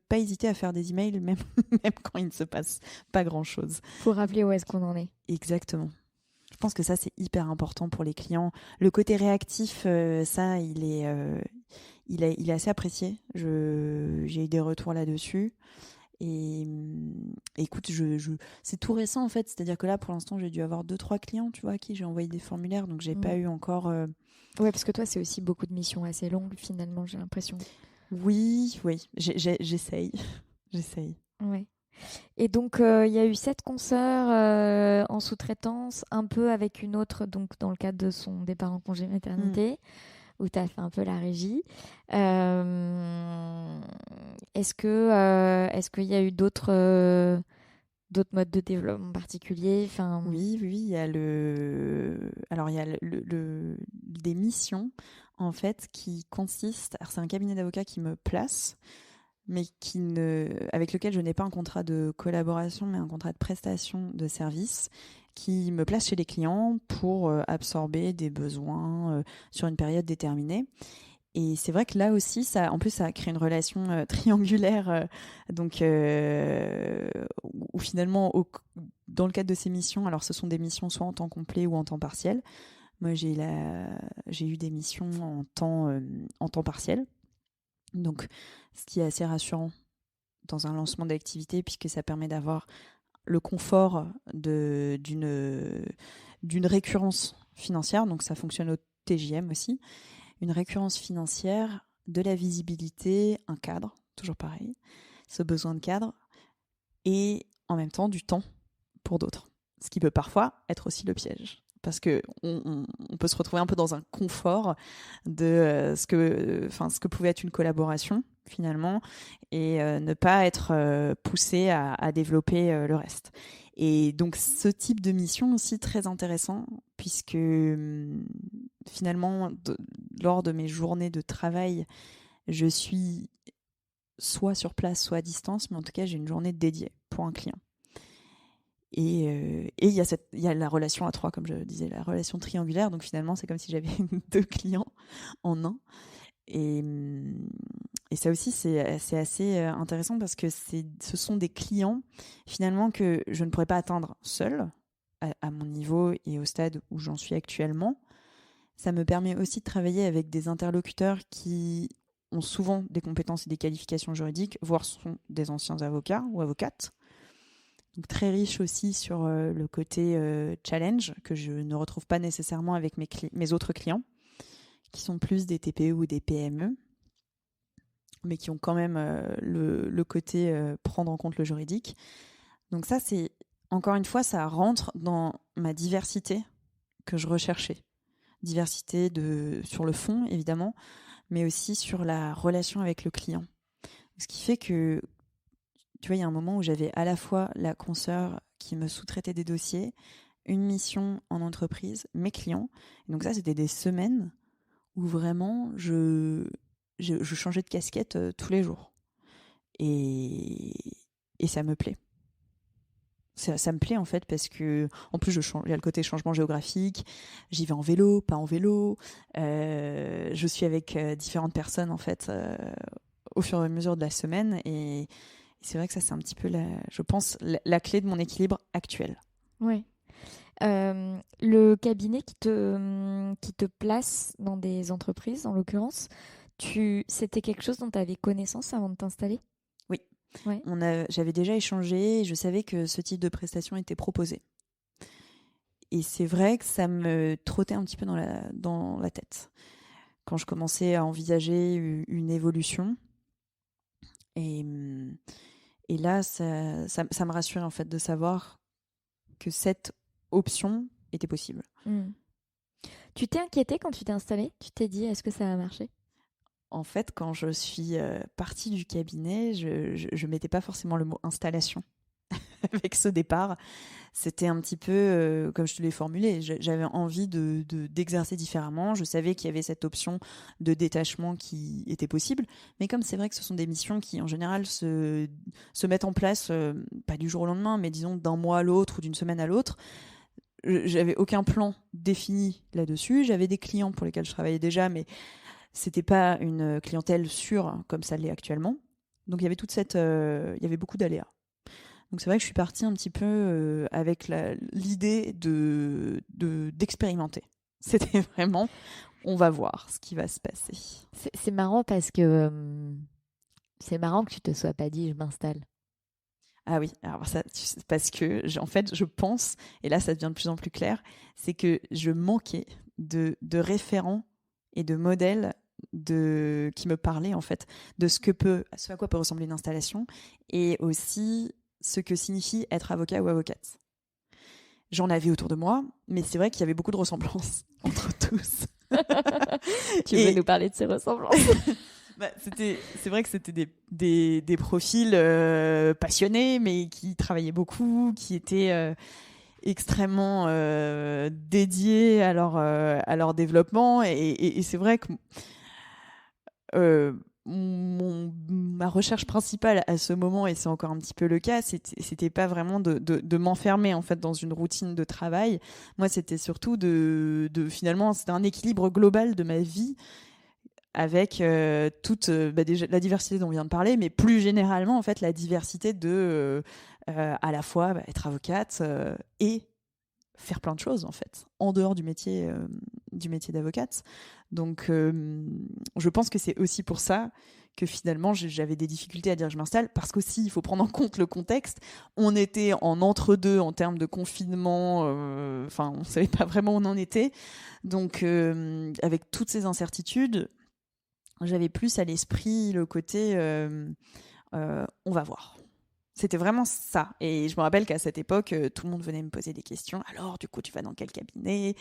pas hésiter à faire des emails, même quand il ne se passe pas grand-chose. Pour rappeler où est-ce qu'on en est. Exactement. Je pense que ça, c'est hyper important pour les clients. Le côté réactif, ça, il est assez apprécié. J'ai eu des retours là-dessus. Et écoute, c'est tout récent en fait, c'est-à-dire que là pour l'instant j'ai dû avoir 2-3 clients, tu vois, à qui j'ai envoyé des formulaires, donc j'ai pas eu encore... Ouais, parce que toi c'est aussi beaucoup de missions assez longues finalement, j'ai l'impression. Oui, j'essaye. Ouais. Et donc il y a eu 7 consoeurs en sous-traitance, un peu avec une autre, donc dans le cadre de son départ en congé maternité. Où tu as fait un peu la régie. Est-ce qu'il y a eu d'autres modes de développement particuliers? Oui, il y a des missions en fait qui consistent. Alors c'est un cabinet d'avocats qui me place, mais avec lequel je n'ai pas un contrat de collaboration, mais un contrat de prestation de service, qui me place chez les clients pour absorber des besoins sur une période déterminée. Et c'est vrai que là aussi, en plus, ça a créé une relation triangulaire, donc où finalement, dans le cadre de ces missions, alors ce sont des missions soit en temps complet ou en temps partiel. Moi, j'ai eu des missions en temps partiel. Donc, ce qui est assez rassurant dans un lancement d'activité, puisque ça permet d'avoir le confort d'une récurrence financière. Donc, ça fonctionne au TJM aussi. Une récurrence financière, de la visibilité, un cadre, toujours pareil, ce besoin de cadre, et en même temps du temps pour d'autres. Ce qui peut parfois être aussi le piège. Parce qu'on peut se retrouver un peu dans un confort de ce que pouvait être une collaboration, finalement, et ne pas être poussé à développer le reste. Et donc, ce type de mission aussi très intéressant, puisque finalement, lors de mes journées de travail, je suis soit sur place, soit à distance, mais en tout cas, j'ai une journée dédiée pour un client. Et il y a la relation à trois, comme je disais, la relation triangulaire. Donc finalement, c'est comme si j'avais 2 clients en un. Et ça aussi, c'est assez intéressant parce que ce sont des clients finalement que je ne pourrais pas atteindre seule à mon niveau et au stade où j'en suis actuellement. Ça me permet aussi de travailler avec des interlocuteurs qui ont souvent des compétences et des qualifications juridiques, voire sont des anciens avocats ou avocates. Donc très riche aussi sur le côté challenge que je ne retrouve pas nécessairement avec mes autres clients, qui sont plus des TPE ou des PME, mais qui ont quand même le côté prendre en compte le juridique. Donc ça, c'est encore une fois, ça rentre dans ma diversité que je recherchais. Diversité sur le fond, évidemment, mais aussi sur la relation avec le client. Ce qui fait que, tu vois, il y a un moment où j'avais à la fois la consoeur qui me sous-traitait des dossiers, une mission en entreprise, mes clients. Et donc ça, c'était des semaines où vraiment je changeais de casquette tous les jours. Et ça me plaît. Ça me plaît en fait parce que en plus il y a le côté changement géographique, j'y vais en vélo, pas en vélo, je suis avec différentes personnes en fait au fur et à mesure de la semaine et c'est vrai que ça c'est un petit peu je pense la clé de mon équilibre actuel. Oui. Le cabinet qui te place dans des entreprises, en l'occurrence, c'était quelque chose dont tu avais connaissance avant de t'installer? Oui. Ouais. J'avais déjà échangé et je savais que ce type de prestation était proposé. Et c'est vrai que ça me trottait un petit peu dans la tête quand je commençais à envisager une évolution. Et là, ça me rassurait en fait de savoir que cette option était possible. Tu t'es inquiétée quand tu t'es installée? Tu t'es dit, est-ce que ça va marcher? En fait, quand je suis partie du cabinet, je mettais pas forcément le mot installation avec ce départ. C'était un petit peu comme je te l'ai formulé. J'avais envie d'exercer différemment. Je savais qu'il y avait cette option de détachement qui était possible. Mais comme c'est vrai que ce sont des missions qui, en général, se mettent en place, pas du jour au lendemain, mais disons d'un mois à l'autre ou d'une semaine à l'autre, j'avais aucun plan défini là-dessus. J'avais des clients pour lesquels je travaillais déjà, mais c'était pas une clientèle sûre comme ça l'est actuellement. Donc il y avait il y avait beaucoup d'aléas. Donc c'est vrai que je suis partie un petit peu avec l'idée d'expérimenter. C'était vraiment, on va voir ce qui va se passer. C'est marrant parce que c'est marrant que tu te sois pas dit je m'installe. Ah oui, alors ça, parce que en fait, je pense, et là ça devient de plus en plus clair, c'est que je manquais de référents et de modèles qui me parlaient en fait de ce à quoi peut ressembler une installation et aussi ce que signifie être avocat ou avocate. J'en avais autour de moi, mais c'est vrai qu'il y avait beaucoup de ressemblances entre tous. Tu veux nous parler de ces ressemblances? C'est vrai que c'était des profils passionnés, mais qui travaillaient beaucoup, qui étaient extrêmement dédiés à leur développement. Et c'est vrai que ma recherche principale à ce moment, et c'est encore un petit peu le cas, c'était pas vraiment de m'enfermer en fait dans une routine de travail. Moi, c'était surtout finalement, c'était un équilibre global de ma vie avec toute déjà la diversité dont on vient de parler, mais plus généralement en fait la diversité à la fois être avocate et faire plein de choses en fait en dehors du métier d'avocate. Donc je pense que c'est aussi pour ça que finalement j'avais des difficultés à dire que je m'installe, parce qu'aussi il faut prendre en compte le contexte. On était en entre-deux en termes de confinement, on savait pas vraiment où on en était. Donc avec toutes ces incertitudes, j'avais plus à l'esprit le côté on va voir. C'était vraiment ça. Et je me rappelle qu'à cette époque, tout le monde venait me poser des questions. Alors, du coup, tu vas dans quel cabinet?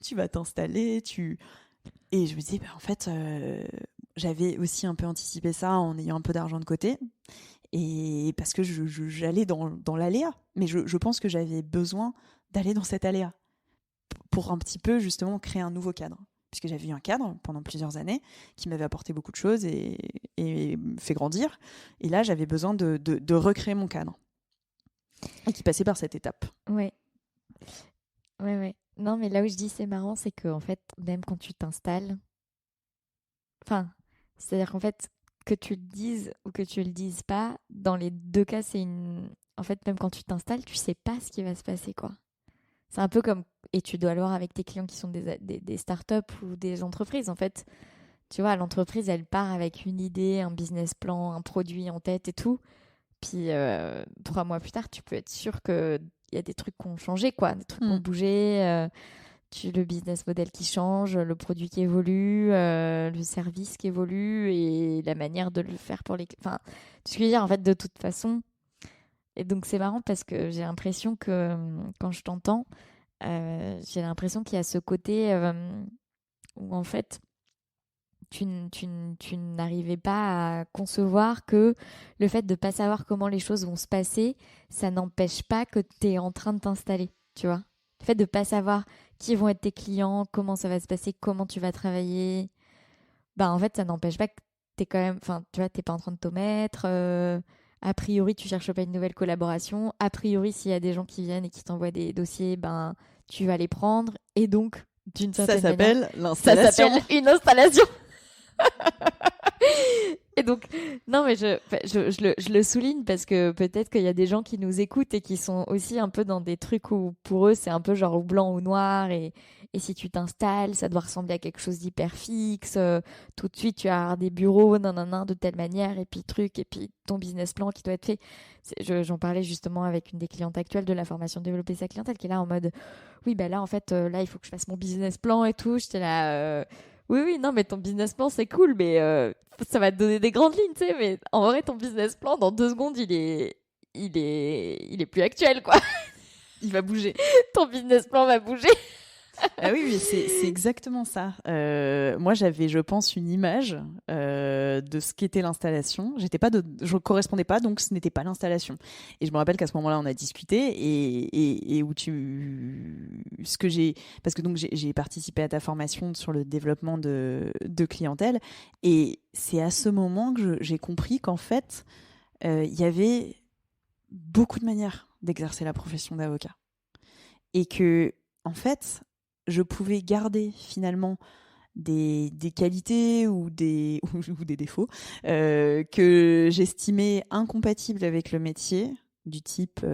Tu vas t'installer? Et je me disais, en fait, j'avais aussi un peu anticipé ça en ayant un peu d'argent de côté. Et parce que j'allais dans l'aléa. Mais je pense que j'avais besoin d'aller dans cet aléa pour un petit peu, justement, créer un nouveau cadre. Puisque j'avais eu un cadre pendant plusieurs années qui m'avait apporté beaucoup de choses et fait grandir. Et là, j'avais besoin de recréer mon cadre. Et qui passait par cette étape. Ouais. Non, mais là où je dis c'est marrant, c'est qu'en fait, même quand tu t'installes, c'est-à-dire qu'en fait, que tu le dises ou que tu le dises pas, dans les deux cas, en fait, même quand tu t'installes, tu sais pas ce qui va se passer, quoi. C'est un peu comme, et tu dois le voir avec tes clients qui sont des startups ou des entreprises. En fait, tu vois, l'entreprise, elle part avec une idée, un business plan, un produit en tête et tout. Puis 3 mois plus tard, tu peux être sûr qu'il y a des trucs qui ont changé, quoi. Des trucs qui ont bougé. Le business model qui change, le produit qui évolue, le service qui évolue et la manière de le faire pour les... Enfin, ce que je veux dire, en fait, de toute façon... Et donc, c'est marrant parce que j'ai l'impression que, quand je t'entends, j'ai l'impression qu'il y a ce côté où, en fait, tu n'arrivais pas à concevoir que le fait de ne pas savoir comment les choses vont se passer, ça n'empêche pas que tu es en train de t'installer, tu vois. Le fait de ne pas savoir qui vont être tes clients, comment ça va se passer, comment tu vas travailler, en fait, ça n'empêche pas que tu es quand même... Enfin, tu vois, tu n'es pas en train de t'omettre... A priori, tu cherches pas une nouvelle collaboration. A priori, s'il y a des gens qui viennent et qui t'envoient des dossiers, tu vas les prendre. Et donc, d'une certaine manière... Ça s'appelle l'installation. Ça s'appelle une installation. Et donc, non, mais je le souligne parce que peut-être qu'il y a des gens qui nous écoutent et qui sont aussi un peu dans des trucs où, pour eux, c'est un peu genre ou blanc ou noir. Et si tu t'installes, ça doit ressembler à quelque chose d'hyper fixe. Tout de suite, tu vas avoir des bureaux, de telle manière, et puis et puis ton business plan qui doit être fait. J'en parlais justement avec une des clientes actuelles de la formation Développer sa clientèle, qui est là en mode, oui, là, en fait, là, il faut que je fasse mon business plan et tout. J'étais là, oui, non, mais ton business plan, c'est cool, mais ça va te donner des grandes lignes, tu sais. Mais en vrai, ton business plan, dans 2 secondes, il est plus actuel, quoi. Il va bouger. Ton business plan va bouger. Ah oui, c'est exactement ça. Moi, j'avais, je pense, une image de ce qu'était l'installation. Je correspondais pas, donc ce n'était pas l'installation. Et je me rappelle qu'à ce moment-là, on a discuté et où parce que donc j'ai participé à ta formation sur le développement de clientèle. Et c'est à ce moment que j'ai compris qu'en fait, il y avait beaucoup de manières d'exercer la profession d'avocat. Et que, en fait, je pouvais garder finalement des qualités ou des défauts que j'estimais incompatibles avec le métier, du type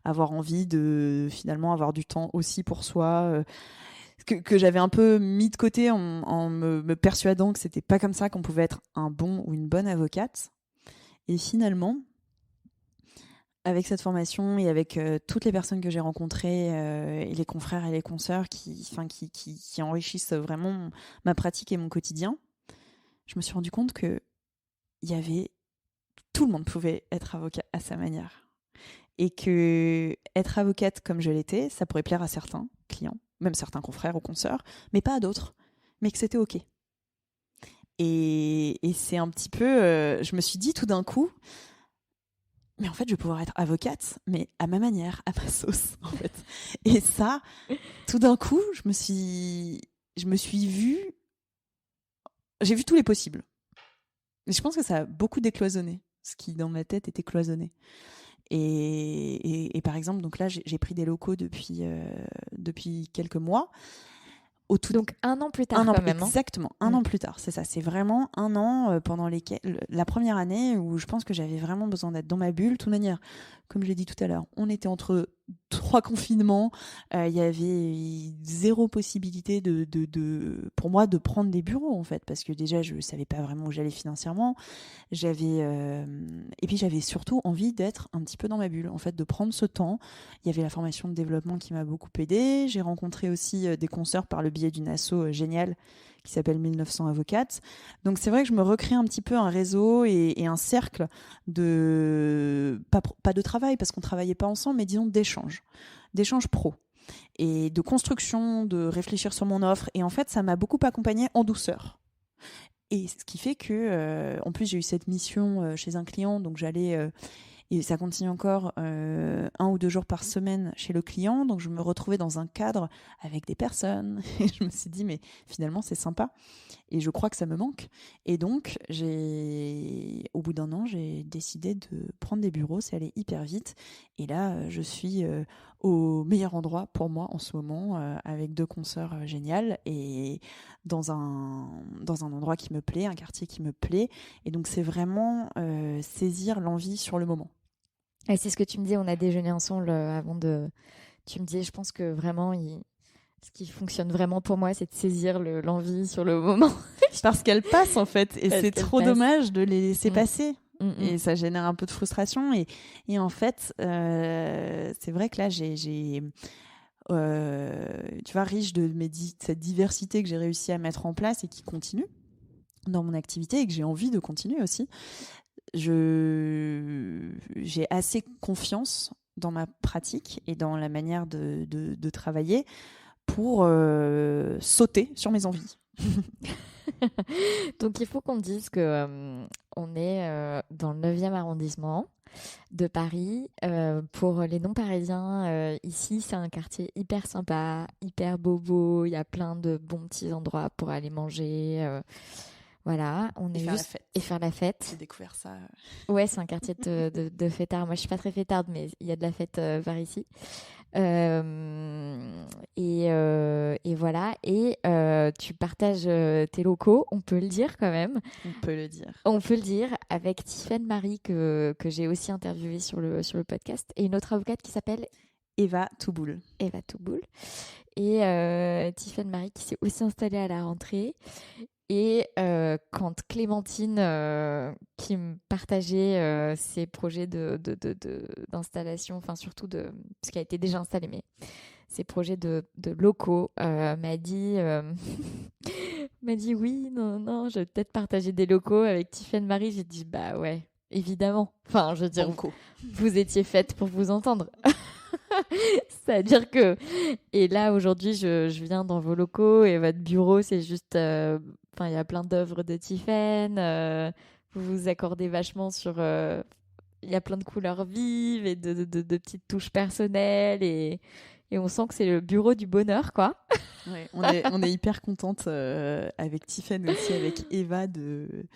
avoir envie de finalement avoir du temps aussi pour soi, que j'avais un peu mis de côté en me persuadant que c'était pas comme ça qu'on pouvait être un bon ou une bonne avocate. Et finalement, avec cette formation et avec toutes les personnes que j'ai rencontrées et les confrères et les consoeurs qui enrichissent vraiment ma pratique et mon quotidien, je me suis rendu compte que tout le monde pouvait être avocat à sa manière. Et que être avocate comme je l'étais, ça pourrait plaire à certains clients, même certains confrères ou consoeurs, mais pas à d'autres, mais que c'était OK. Et c'est un petit peu... je me suis dit tout d'un coup... Mais en fait, je vais pouvoir être avocate, mais à ma manière, à ma sauce, en fait. Et ça, tout d'un coup, je me suis vue... J'ai vu tous les possibles. Et je pense que ça a beaucoup décloisonné, ce qui, dans ma tête, était cloisonné. Et par exemple, donc là, j'ai pris des locaux depuis quelques mois. Donc 1 an plus tard, quand même. Exactement, un an plus tard, c'est ça. C'est vraiment 1 an pendant la première année où je pense que j'avais vraiment besoin d'être dans ma bulle. De toute manière, comme je l'ai dit tout à l'heure, on était entre 3 confinements, il y avait zéro possibilité pour moi de prendre des bureaux en fait, parce que déjà je savais pas vraiment où j'allais financièrement. Et puis j'avais surtout envie d'être un petit peu dans ma bulle, en fait, de prendre ce temps. Il y avait la formation de développement qui m'a beaucoup aidée. J'ai rencontré aussi des consoeurs par le biais d'une asso géniale qui s'appelle 1900 Avocates. Donc c'est vrai que je me recrée un petit peu un réseau et un cercle pas de travail parce qu'on travaillait pas ensemble, mais disons d'échanges pro et de construction, de réfléchir sur mon offre. Et en fait, ça m'a beaucoup accompagnée en douceur. Et ce qui fait que, en plus, j'ai eu cette mission chez un client, donc j'allais, et ça continue encore 1 ou 2 jours par semaine chez le client, donc je me retrouvais dans un cadre avec des personnes, et je me suis dit, mais finalement, c'est sympa, et je crois que ça me manque. Et donc, au bout d'1 an, j'ai décidé de prendre des bureaux, c'est allé hyper vite, et là, je suis au meilleur endroit pour moi en ce moment, avec 2 consoeurs géniales, et dans un endroit qui me plaît, un quartier qui me plaît. Et donc, c'est vraiment saisir l'envie sur le moment. Et c'est ce que tu me disais, on a déjeuné ensemble avant de... Tu me disais, je pense que vraiment, ce qui fonctionne vraiment pour moi, c'est de saisir l'envie sur le moment. Parce qu'elle passe, en fait. Et c'est trop dommage de les laisser passer. Et ça génère un peu de frustration. Et en fait, c'est vrai que là, tu vois, riche de cette diversité que j'ai réussi à mettre en place et qui continue dans mon activité et que j'ai envie de continuer aussi. J'ai assez confiance dans ma pratique et dans la manière de travailler pour sauter sur mes envies. Donc il faut qu'on dise que on est dans le 9e arrondissement de Paris. Pour les non-parisiens, ici, c'est un quartier hyper sympa, hyper bobo. Il y a plein de bons petits endroits pour aller manger. Voilà, on est juste... Et faire la fête. J'ai découvert ça. Ouais, c'est un quartier de fêtards. Moi, je suis pas très fêtarde, mais il y a de la fête par ici. Et voilà. Et tu partages tes locaux, on peut le dire quand même. On peut le dire. On peut le dire avec Tiffaine Marie que j'ai aussi interviewée sur le podcast et une autre avocate qui s'appelle Eva Touboul. Eva Touboul. Et Tiffaine Marie qui s'est aussi installée à la rentrée. Et quand Clémentine, qui me partageait ses projets d'installation, enfin surtout parce qu'elle était déjà installée, mais ses projets de locaux, m'a dit oui, non, je vais peut-être partager des locaux avec Tiffaine Marie. J'ai dit bah ouais, évidemment. Enfin, je veux dire, vous étiez faites pour vous entendre. C'est-à-dire que... Et là, aujourd'hui, je viens dans vos locaux et votre bureau, c'est juste... Enfin, il y a plein d'œuvres de Tiffaine. Vous vous accordez vachement sur... Il y a plein de couleurs vives et de petites touches personnelles. Et on sent que c'est le bureau du bonheur, quoi. Ouais, on est hyper contente avec Tiffaine aussi, avec Eva, de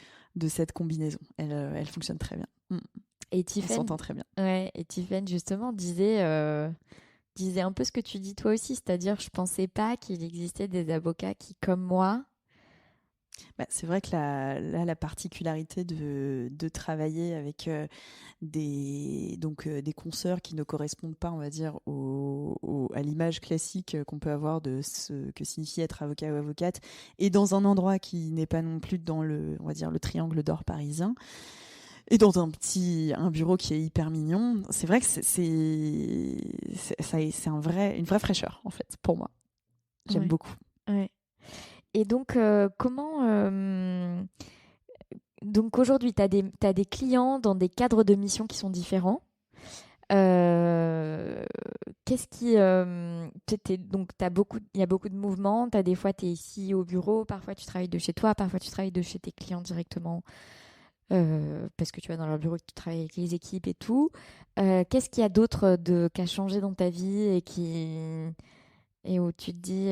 cette combinaison. Elle fonctionne très bien. Et Tiffaine, on s'entend très bien. Ouais, et Tiffaine, justement, disait un peu ce que tu dis toi aussi, c'est-à-dire je pensais pas qu'il existait des avocats qui, comme moi... Bah, c'est vrai que la particularité de travailler avec des consoeurs qui ne correspondent pas, on va dire, à l'image classique qu'on peut avoir de ce que signifie être avocat ou avocate, et dans un endroit qui n'est pas non plus dans on va dire, le triangle d'or parisien, et dans un bureau qui est hyper mignon. C'est vrai que c'est une vraie fraîcheur, en fait, pour moi. J'aime beaucoup. Ouais. Et donc, donc aujourd'hui, tu as des clients dans des cadres de mission qui sont différents. Qu'est-ce qui... donc, il y a beaucoup de mouvements. Des fois, tu es ici au bureau. Parfois, tu travailles de chez toi. Parfois, tu travailles de chez tes clients directement. Parce que tu vas dans leur bureau et que tu travailles avec les équipes et tout. Qu'est-ce qu'il y a d'autre qui a changé dans ta vie et où tu te dis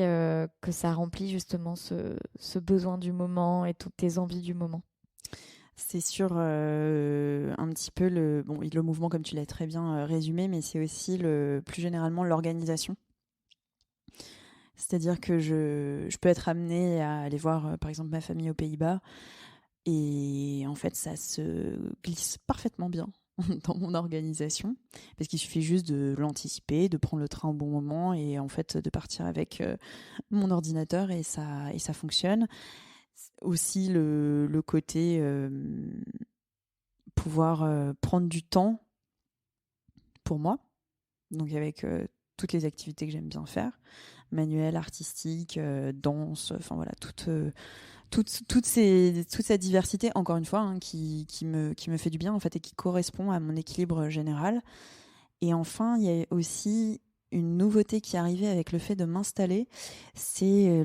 que ça remplit justement ce besoin du moment et toutes tes envies du moment? C'est sur un petit peu le mouvement, comme tu l'as très bien résumé, mais c'est aussi plus généralement l'organisation. C'est-à-dire que je peux être amenée à aller voir, par exemple, ma famille aux Pays-Bas. Et en fait, ça se glisse parfaitement bien dans mon organisation, parce qu'il suffit juste de l'anticiper, de prendre le train au bon moment et en fait de partir avec mon ordinateur et ça fonctionne. Aussi le côté pouvoir prendre du temps pour moi, donc avec toutes les activités que j'aime bien faire, manuel, artistique, danse, enfin voilà, toute cette diversité, encore une fois, hein, qui me fait du bien en fait et qui correspond à mon équilibre général. Et enfin, il y a aussi une nouveauté qui est arrivée avec le fait de m'installer, c'est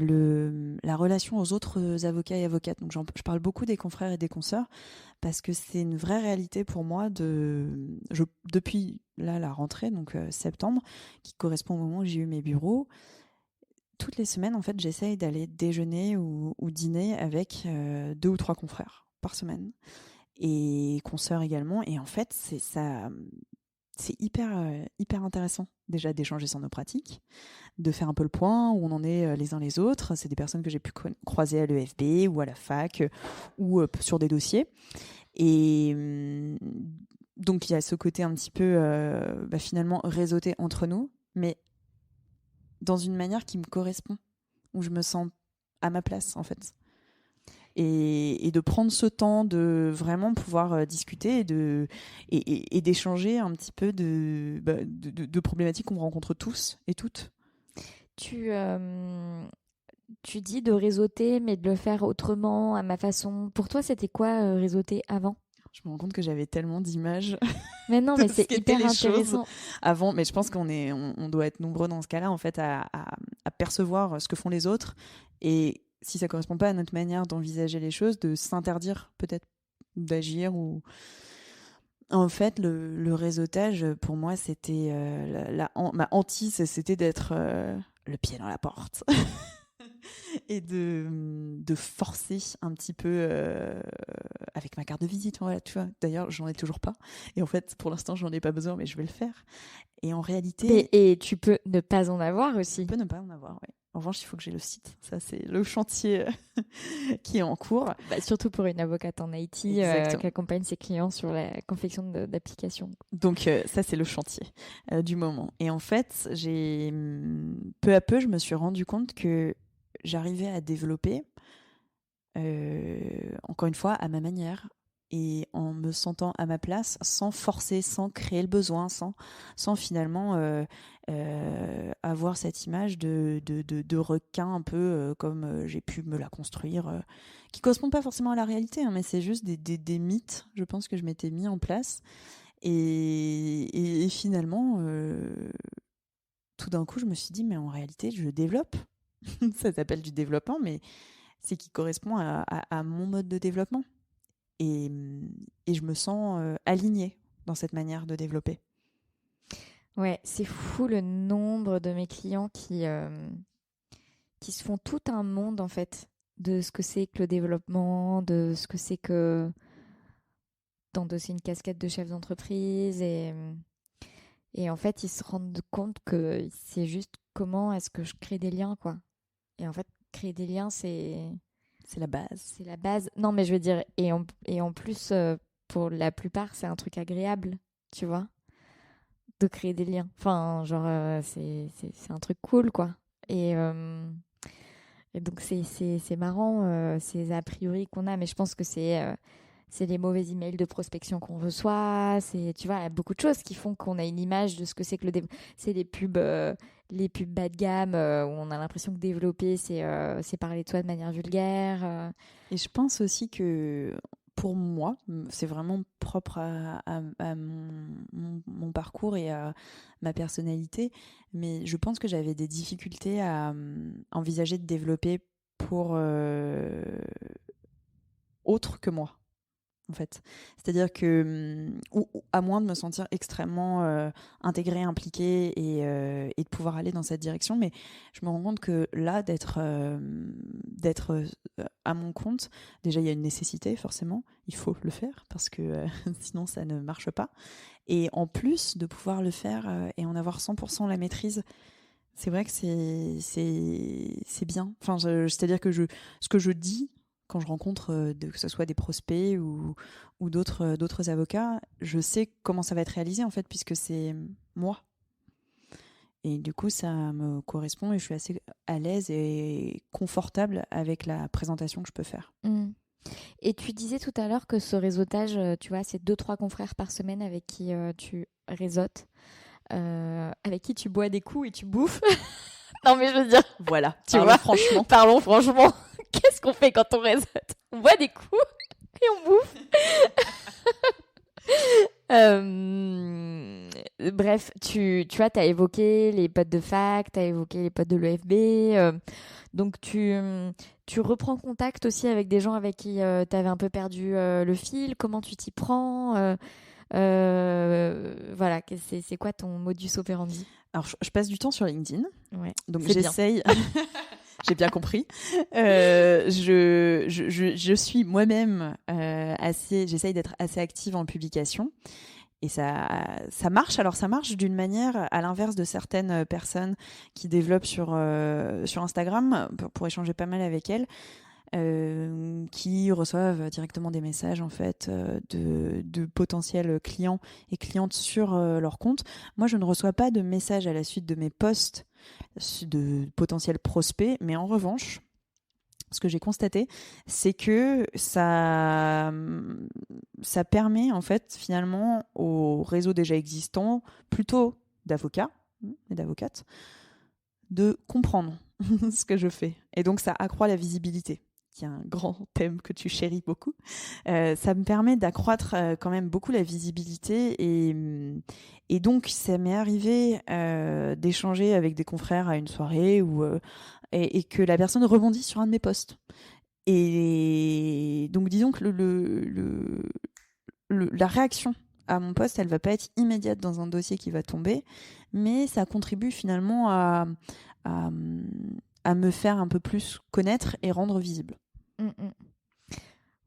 la relation aux autres avocats et avocates. Donc je parle beaucoup des confrères et des consoeurs parce que c'est une vraie réalité pour moi depuis là, la rentrée, donc septembre, qui correspond au moment où j'ai eu mes bureaux. Toutes les semaines, en fait, j'essaye d'aller déjeuner ou dîner avec 2 ou 3 confrères par semaine et consoeurs également. Et en fait, c'est hyper intéressant déjà d'échanger sur nos pratiques, de faire un peu le point où on en est les uns les autres. C'est des personnes que j'ai pu croiser à l'EFB ou à la fac ou sur des dossiers. Et donc il y a ce côté un petit peu finalement réseauté entre nous, mais dans une manière qui me correspond, où je me sens à ma place en fait. Et de prendre ce temps de vraiment pouvoir discuter et d'échanger un petit peu de problématiques qu'on rencontre tous et toutes. Tu dis de réseauter, mais de le faire autrement, à ma façon. Pour toi, c'était quoi réseauter avant? Je me rends compte que j'avais tellement d'images. Mais non, mais c'est hyper intéressant. Avant, mais je pense on doit être nombreux dans ce cas-là, en fait, à percevoir ce que font les autres. Et si ça correspond pas à notre manière d'envisager les choses, de s'interdire peut-être d'agir ou. En fait, le réseautage, pour moi, c'était ma hantise, c'était d'être le pied dans la porte. Et de forcer un petit peu avec ma carte de visite. Voilà, tu vois. D'ailleurs, j'en ai toujours pas. Et en fait, pour l'instant, j'en ai pas besoin, mais je vais le faire. Et en réalité... Et tu peux ne pas en avoir aussi. Tu peux ne pas en avoir, oui. En revanche, il faut que j'ai le site. Ça, c'est le chantier qui est en cours. Bah, surtout pour une avocate en IT qui accompagne ses clients sur la confection d'applications. Donc ça, c'est le chantier du moment. Et en fait, peu à peu, je me suis rendu compte que j'arrivais à développer, encore une fois, à ma manière et en me sentant à ma place, sans forcer, sans créer le besoin, sans finalement avoir cette image de requin un peu comme j'ai pu me la construire, qui ne correspond pas forcément à la réalité, hein, mais c'est juste des mythes, je pense, que je m'étais mis en place. Et finalement, tout d'un coup, je me suis dit, mais en réalité, je développe. Ça s'appelle du développement, mais c'est qui correspond à mon mode de développement. Et je me sens alignée dans cette manière de développer. Ouais, c'est fou le nombre de mes clients qui se font tout un monde, en fait, de ce que c'est que le développement, de ce que c'est que d'endosser une casquette de chef d'entreprise. Et en fait, ils se rendent compte que c'est juste comment est-ce que je crée des liens, quoi. Et en fait, créer des liens, c'est la base. C'est la base. Non, mais je veux dire, et en plus, pour la plupart, c'est un truc agréable, tu vois, de créer des liens. Enfin, genre, c'est un truc cool, quoi. Et donc, c'est marrant, ces a priori qu'on a, mais je pense que c'est les mauvais emails de prospection qu'on reçoit. C'est, tu vois, il y a beaucoup de choses qui font qu'on a une image de ce que c'est que c'est les pubs bas de gamme où on a l'impression que développer, c'est parler de soi de manière vulgaire. Et je pense aussi que pour moi, c'est vraiment propre à mon parcours et à ma personnalité, mais je pense que j'avais des difficultés à envisager de développer pour autre que moi. En fait, c'est-à-dire que, ou à moins de me sentir extrêmement intégrée, impliquée et de pouvoir aller dans cette direction, mais je me rends compte que là, d'être à mon compte, déjà il y a une nécessité forcément, il faut le faire parce que sinon ça ne marche pas. Et en plus de pouvoir le faire et en avoir 100% la maîtrise, c'est vrai que c'est bien. Enfin, c'est-à-dire que ce que je dis quand je rencontre que ce soit des prospects ou d'autres avocats, je sais comment ça va être réalisé en fait, puisque c'est moi. Et du coup, ça me correspond et je suis assez à l'aise et confortable avec la présentation que je peux faire. Mm. Et tu disais tout à l'heure que ce réseautage, tu vois, c'est 2-3 confrères par semaine avec qui tu réseautes, avec qui tu bois des coups et tu bouffes. Non, mais je veux dire, Voilà, tu vois, franchement. parlons franchement. Qu'est-ce qu'on fait quand on réseaute? On boit des coups et on bouffe. Bref, tu vois, tu as évoqué les potes de fac, tu as évoqué les potes de l'EFB. Donc, tu reprends contact aussi avec des gens avec qui tu avais un peu perdu le fil. Comment tu t'y prends? Voilà, c'est quoi ton modus operandi? Alors, je passe du temps sur LinkedIn. Ouais, Donc, c'est bien. j'essaye. J'ai bien compris. Je suis moi-même j'essaye d'être assez active en publication. Et ça marche. Alors, ça marche d'une manière à l'inverse de certaines personnes qui développent sur Instagram, pour échanger pas mal avec elles, qui reçoivent directement des messages en fait de potentiels clients et clientes sur leur compte. Moi, je ne reçois pas de messages à la suite de mes posts de potentiels prospects, mais en revanche, ce que j'ai constaté, c'est que ça permet en fait finalement au réseau déjà existant, plutôt d'avocats et d'avocates, de comprendre ce que je fais. Et donc ça accroît la visibilité, qui est un grand thème que tu chéris beaucoup. Ça me permet d'accroître quand même beaucoup la visibilité et donc ça m'est arrivé d'échanger avec des confrères à une soirée et que la personne rebondit sur un de mes posts. Et donc disons que la réaction à mon post, elle va pas être immédiate dans un dossier qui va tomber, mais ça contribue finalement à, à me faire un peu plus connaître et rendre visible.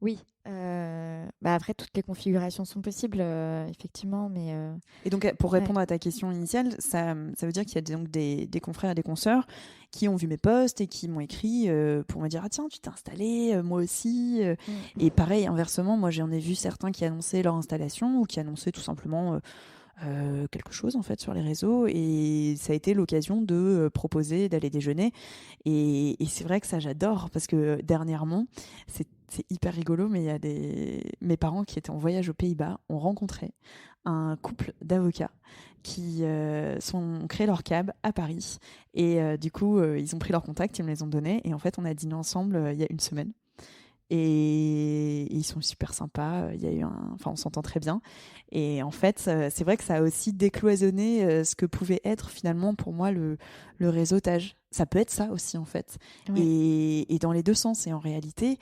Oui. Bah après, toutes les configurations sont possibles, effectivement, mais... Et donc, pour répondre à ta question initiale, ça veut dire qu'il y a donc des confrères et des consoeurs qui ont vu mes posts et qui m'ont écrit pour me dire « Ah tiens, tu t'es installé, moi aussi ». Et pareil, inversement, moi j'en ai vu certains qui annonçaient leur installation ou qui annonçaient tout simplement quelque chose en fait sur les réseaux, et ça a été l'occasion de proposer d'aller déjeuner. Et c'est vrai que ça j'adore, parce que dernièrement, c'est hyper rigolo, mais il y a mes parents qui étaient en voyage aux Pays-Bas ont rencontré un couple d'avocats qui ont créé leur cab à Paris, et du coup ils ont pris leur contact, ils me les ont donnés, et en fait on a dîné ensemble il y a une semaine. Et ils sont super sympas. Il y a eu enfin, on s'entend très bien. Et en fait, c'est vrai que ça a aussi décloisonné ce que pouvait être finalement pour moi le réseautage. Ça peut être ça aussi en fait. Ouais. Et dans les deux sens. Et en réalité,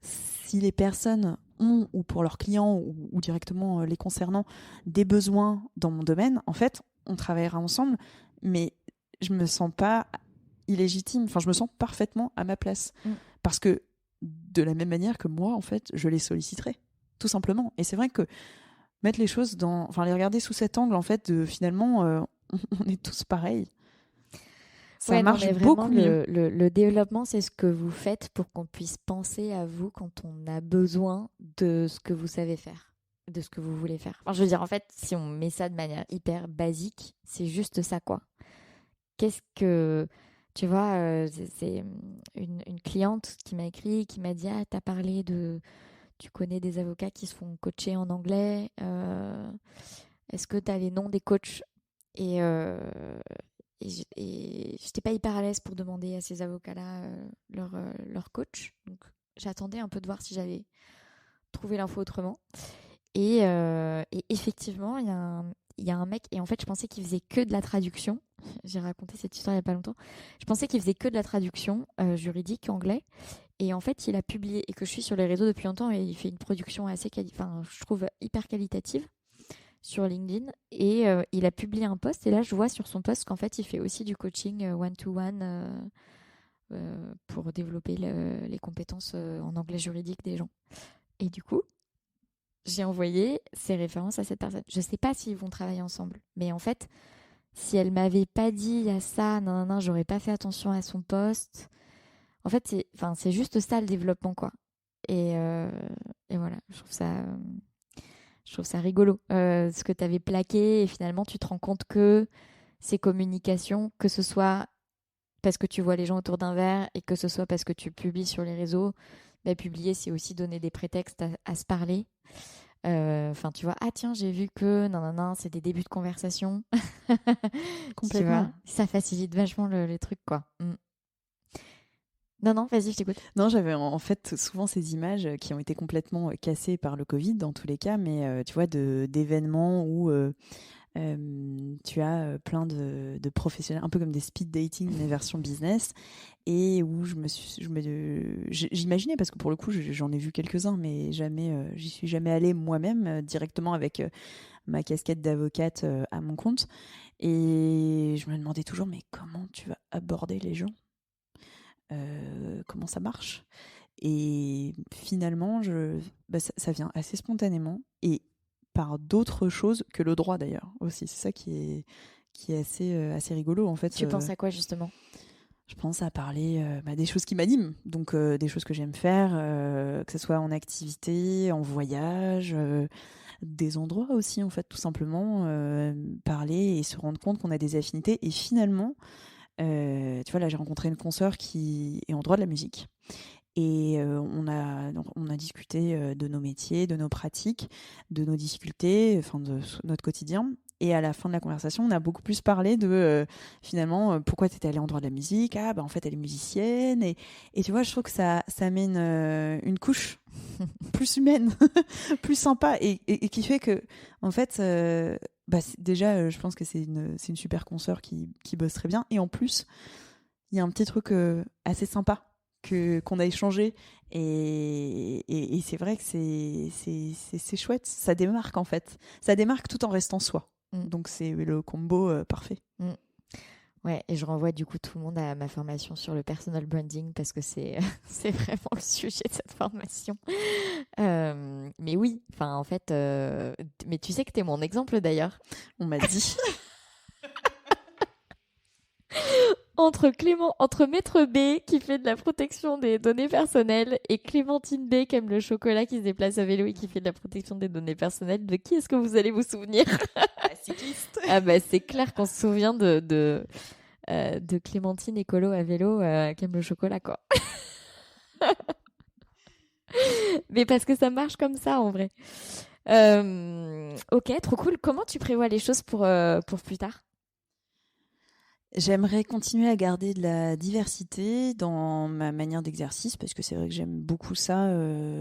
si les personnes ont, ou pour leurs clients ou directement les concernant, des besoins dans mon domaine, en fait, on travaillera ensemble. Mais je me sens pas illégitime. Enfin, je me sens parfaitement à ma place. Parce que de la même manière que moi, en fait, je les solliciterai, tout simplement. Et c'est vrai que mettre les choses enfin, les regarder sous cet angle, en fait, finalement, on est tous pareils. Ça marche beaucoup mieux. Le développement, c'est ce que vous faites pour qu'on puisse penser à vous quand on a besoin de ce que vous savez faire, de ce que vous voulez faire. Enfin, je veux dire, en fait, si on met ça de manière hyper basique, c'est juste ça, quoi. Qu'est-ce que... Tu vois, c'est une cliente qui m'a écrit, qui m'a dit « Ah, t'as parlé de... Tu connais des avocats qui se font coacher en anglais. Est-ce que t'as les noms des coachs ?» Et j'étais pas hyper à l'aise pour demander à ces avocats-là leur coach. Donc, j'attendais un peu de voir si j'allais trouver l'info autrement. Et effectivement, il y a un mec, et en fait, je pensais qu'il faisait que de la traduction. J'ai raconté cette histoire il n'y a pas longtemps. Je pensais qu'il faisait que de la traduction juridique anglais. Et en fait, il a publié, et que je suis sur les réseaux depuis longtemps, et il fait une production assez, je trouve, hyper qualitative sur LinkedIn. Et il a publié un post, et là, je vois sur son post qu'en fait, il fait aussi du coaching one-to-one pour développer les compétences en anglais juridique des gens. Et du coup, j'ai envoyé ces références à cette personne. Je sais pas s'ils vont travailler ensemble, mais en fait, si elle m'avait pas dit il y a ça, non, j'aurais pas fait attention à son poste. En fait, c'est juste ça le développement, quoi. Et, et voilà, je trouve ça rigolo. Ce que tu avais plaqué, et finalement, tu te rends compte que ces communications, que ce soit parce que tu vois les gens autour d'un verre et que ce soit parce que tu publies sur les réseaux, bah, publier, c'est aussi donner des prétextes à se parler. Enfin, tu vois, ah tiens, j'ai vu que, non, non, non, c'est des débuts de conversation. Tu vois, Complètement. ça facilite vachement les trucs, quoi. Mm. Non, non, vas-y, je t'écoute. Non, j'avais en fait souvent ces images qui ont été complètement cassées par le Covid dans tous les cas, mais tu vois, d'événements où tu as plein de professionnels, un peu comme des speed dating, mais version business, et où j'imaginais, parce que pour le coup, j'en ai vu quelques-uns, mais jamais, j'y suis jamais allée moi-même directement avec ma casquette d'avocate à mon compte. Et je me demandais toujours, mais comment tu vas aborder les gens? Comment ça marche? Et finalement, ça vient assez spontanément et par d'autres choses que le droit d'ailleurs aussi. C'est ça qui est assez rigolo en fait. Tu penses à quoi, justement? Je pense à parler des choses qui m'animent, donc des choses que j'aime faire, que ce soit en activité, en voyage, des endroits aussi en fait, tout simplement parler et se rendre compte qu'on a des affinités. Et finalement, tu vois, là j'ai rencontré une consoeur qui est en droit de la musique. Et on a discuté de nos métiers, de nos pratiques, de nos difficultés, enfin de notre quotidien. Et à la fin de la conversation, on a beaucoup plus parlé de finalement pourquoi tu étais allée en droit de la musique. Ah, bah en fait, elle est musicienne. Et tu vois, je trouve que ça met une couche plus humaine, plus sympa et qui fait que, en fait, déjà, je pense que c'est une super consoeur qui bosse très bien. Et en plus, il y a un petit truc assez sympa qu'on a échangé et c'est vrai que c'est chouette, ça démarque en fait, ça démarque tout en restant soi. Donc c'est le combo parfait. Ouais, et je renvoie du coup tout le monde à ma formation sur le personal branding parce que c'est c'est vraiment le sujet de cette formation. Mais oui, enfin en fait, mais tu sais que t'es mon exemple d'ailleurs. On m'a dit. Entre Maître B qui fait de la protection des données personnelles et Clémentine B qui aime le chocolat, qui se déplace à vélo et qui fait de la protection des données personnelles, de qui est-ce que vous allez vous souvenir? La cycliste. Ah bah c'est clair qu'on se souvient de Clémentine écolo à vélo qui aime le chocolat, quoi. Mais parce que ça marche comme ça en vrai. Ok, trop cool. Comment tu prévois les choses pour plus tard? J'aimerais continuer à garder de la diversité dans ma manière d'exercice parce que c'est vrai que j'aime beaucoup ça.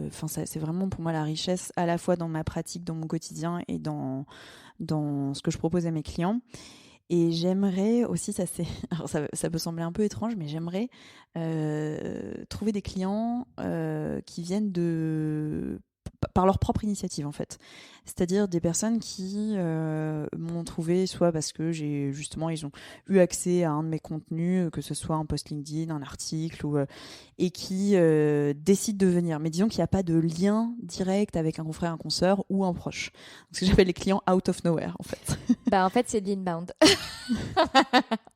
Enfin, c'est vraiment pour moi la richesse à la fois dans ma pratique, dans mon quotidien et dans ce que je propose à mes clients. Et j'aimerais aussi, alors ça peut sembler un peu étrange, mais j'aimerais trouver des clients qui viennent par leur propre initiative en fait. C'est-à-dire des personnes qui m'ont trouvé soit parce que ils ont eu accès à un de mes contenus, que ce soit un post LinkedIn, un article, et qui décident de venir. Mais disons qu'il n'y a pas de lien direct avec un confrère, un consoeur ou un proche. Ce que j'appelle les clients out of nowhere en fait. Bah en fait c'est de l'inbound.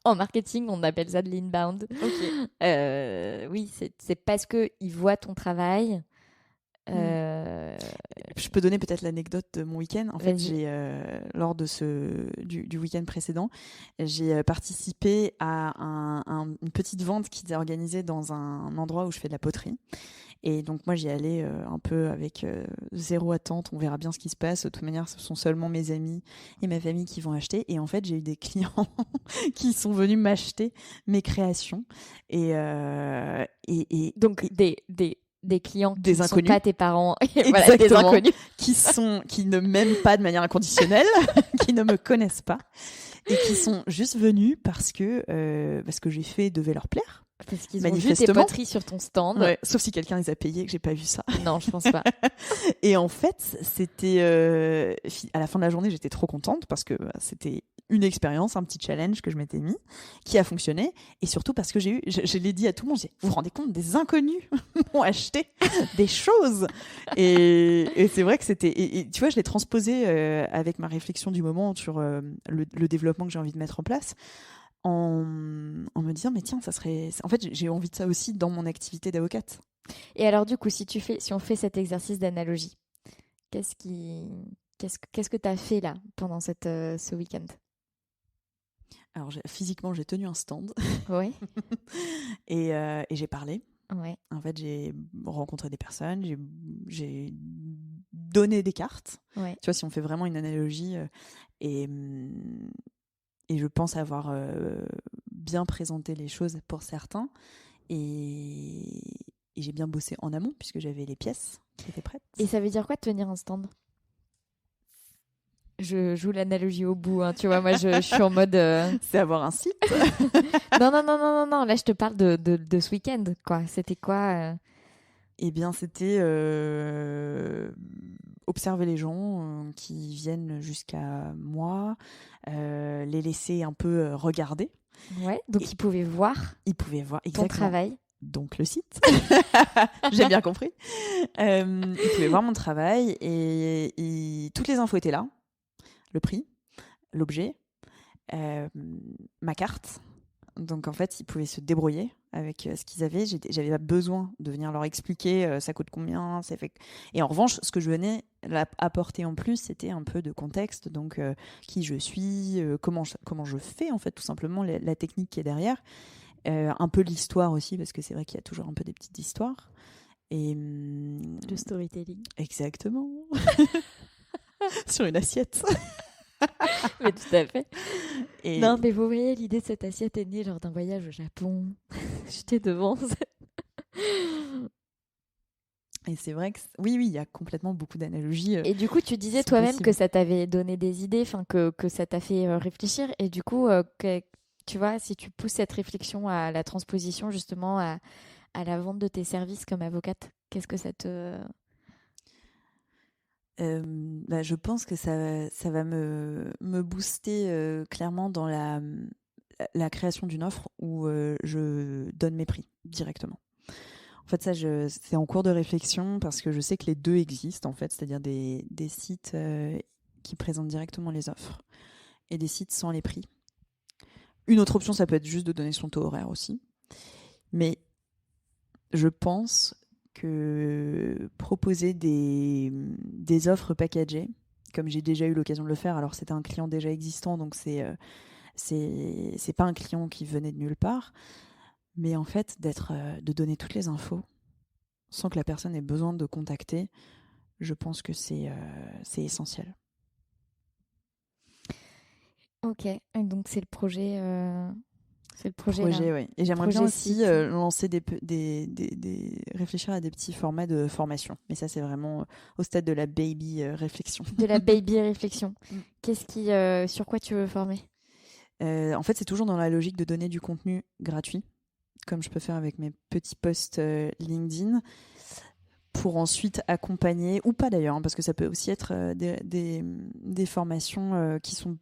En marketing on appelle ça de l'inbound. Ok. Oui, c'est parce qu'ils voient ton travail. Je peux donner peut-être l'anecdote de mon week-end. En fait, lors de du week-end précédent, j'ai participé à une petite vente qui était organisée dans un endroit où je fais de la poterie. Et donc moi j'y allais un peu avec zéro attente, on verra bien ce qui se passe. De toute manière, ce sont seulement mes amis et ma famille qui vont acheter. Et en fait, j'ai eu des clients qui sont venus m'acheter mes créations. Et donc des clients qui ne sont inconnus. pas tes parents, voilà, des inconnus qui ne m'aiment pas de manière inconditionnelle, qui ne me connaissent pas et qui sont juste venus parce que j'ai fait devait leur plaire. Parce qu'ils ont vu tes poteries sur ton stand. Ouais, sauf si quelqu'un les a payés, que j'ai pas vu ça. Non, je pense pas. Et en fait, c'était à la fin de la journée, j'étais trop contente parce que c'était une expérience, un petit challenge que je m'étais mis, qui a fonctionné, et surtout parce que je l'ai dit à tout le monde, vous vous rendez compte, des inconnus m'ont acheté des choses, et c'est vrai que c'était, et tu vois, je l'ai transposé avec ma réflexion du moment sur le développement que j'ai envie de mettre en place. En me disant, mais tiens, ça serait. En fait, j'ai envie de ça aussi dans mon activité d'avocate. Et alors du coup, si on fait cet exercice d'analogie, qu'est-ce que tu as fait là pendant ce week-end? Alors physiquement, j'ai tenu un stand Ouais, et j'ai parlé. ouais, En fait, j'ai rencontré des personnes, j'ai donné des cartes. ouais. Tu vois, si on fait vraiment une analogie, et, et je pense avoir bien présenté les choses pour certains. Et j'ai bien bossé en amont puisque j'avais les pièces qui étaient prêtes. Et ça veut dire quoi de tenir un stand? Je joue l'analogie au bout, hein, tu vois, moi je suis en mode... C'est avoir un site. Non, non, non, non, non, non, là je te parle de ce week-end, quoi. C'était quoi Eh bien, c'était observer les gens qui viennent jusqu'à moi, les laisser un peu regarder. Ouais, donc ils pouvaient voir Ils pouvaient voir ton exactement. travail. Donc le site. J'ai bien compris. Ils pouvaient voir mon travail et toutes les infos étaient là. Le prix, l'objet, ma carte. Donc en fait, ils pouvaient se débrouiller avec ce qu'ils avaient. J'avais pas besoin de venir leur expliquer ça coûte combien, ça fait. Et en revanche, ce que je venais apporter en plus, c'était un peu de contexte. Donc qui je suis, comment je fais en fait tout simplement la technique qui est derrière. Un peu l'histoire aussi parce que c'est vrai qu'il y a toujours un peu des petites histoires. Et Le storytelling. exactement. Sur une assiette. Mais tout à fait. Et Non, mais vous voyez, l'idée de cette assiette est née lors d'un voyage au Japon. J'étais devant. Et c'est vrai que oui, il y a complètement beaucoup d'analogies. Et du coup, tu disais sont toi-même possibles. que ça t'avait donné des idées, enfin que ça t'a fait réfléchir. Et du coup, tu vois, si tu pousses cette réflexion à la transposition, justement, à la vente de tes services comme avocate, qu'est-ce que ça te... Je pense que ça va me booster clairement dans la création d'une offre où je donne mes prix directement. En fait, ça, c'est en cours de réflexion parce que je sais que les deux existent, en fait, c'est-à-dire des sites qui présentent directement les offres et des sites sans les prix. Une autre option, ça peut être juste de donner son taux horaire aussi. Mais je pense que proposer des offres packagées, comme j'ai déjà eu l'occasion de le faire, alors c'était un client déjà existant, donc c'est pas un client qui venait de nulle part, mais en fait de donner toutes les infos sans que la personne ait besoin de contacter, je pense que c'est essentiel. Ok, donc c'est le projet... C'est le projet là. Oui. Et j'aimerais Projet bien en aussi site. lancer réfléchir à des petits formats de formation. Mais ça, c'est vraiment au stade de la baby réflexion. De la baby réflexion. Mm. Sur quoi tu veux former? En fait, c'est toujours dans la logique de donner du contenu gratuit, comme je peux faire avec mes petits posts LinkedIn, pour ensuite accompagner, ou pas d'ailleurs, hein, parce que ça peut aussi être des formations qui sont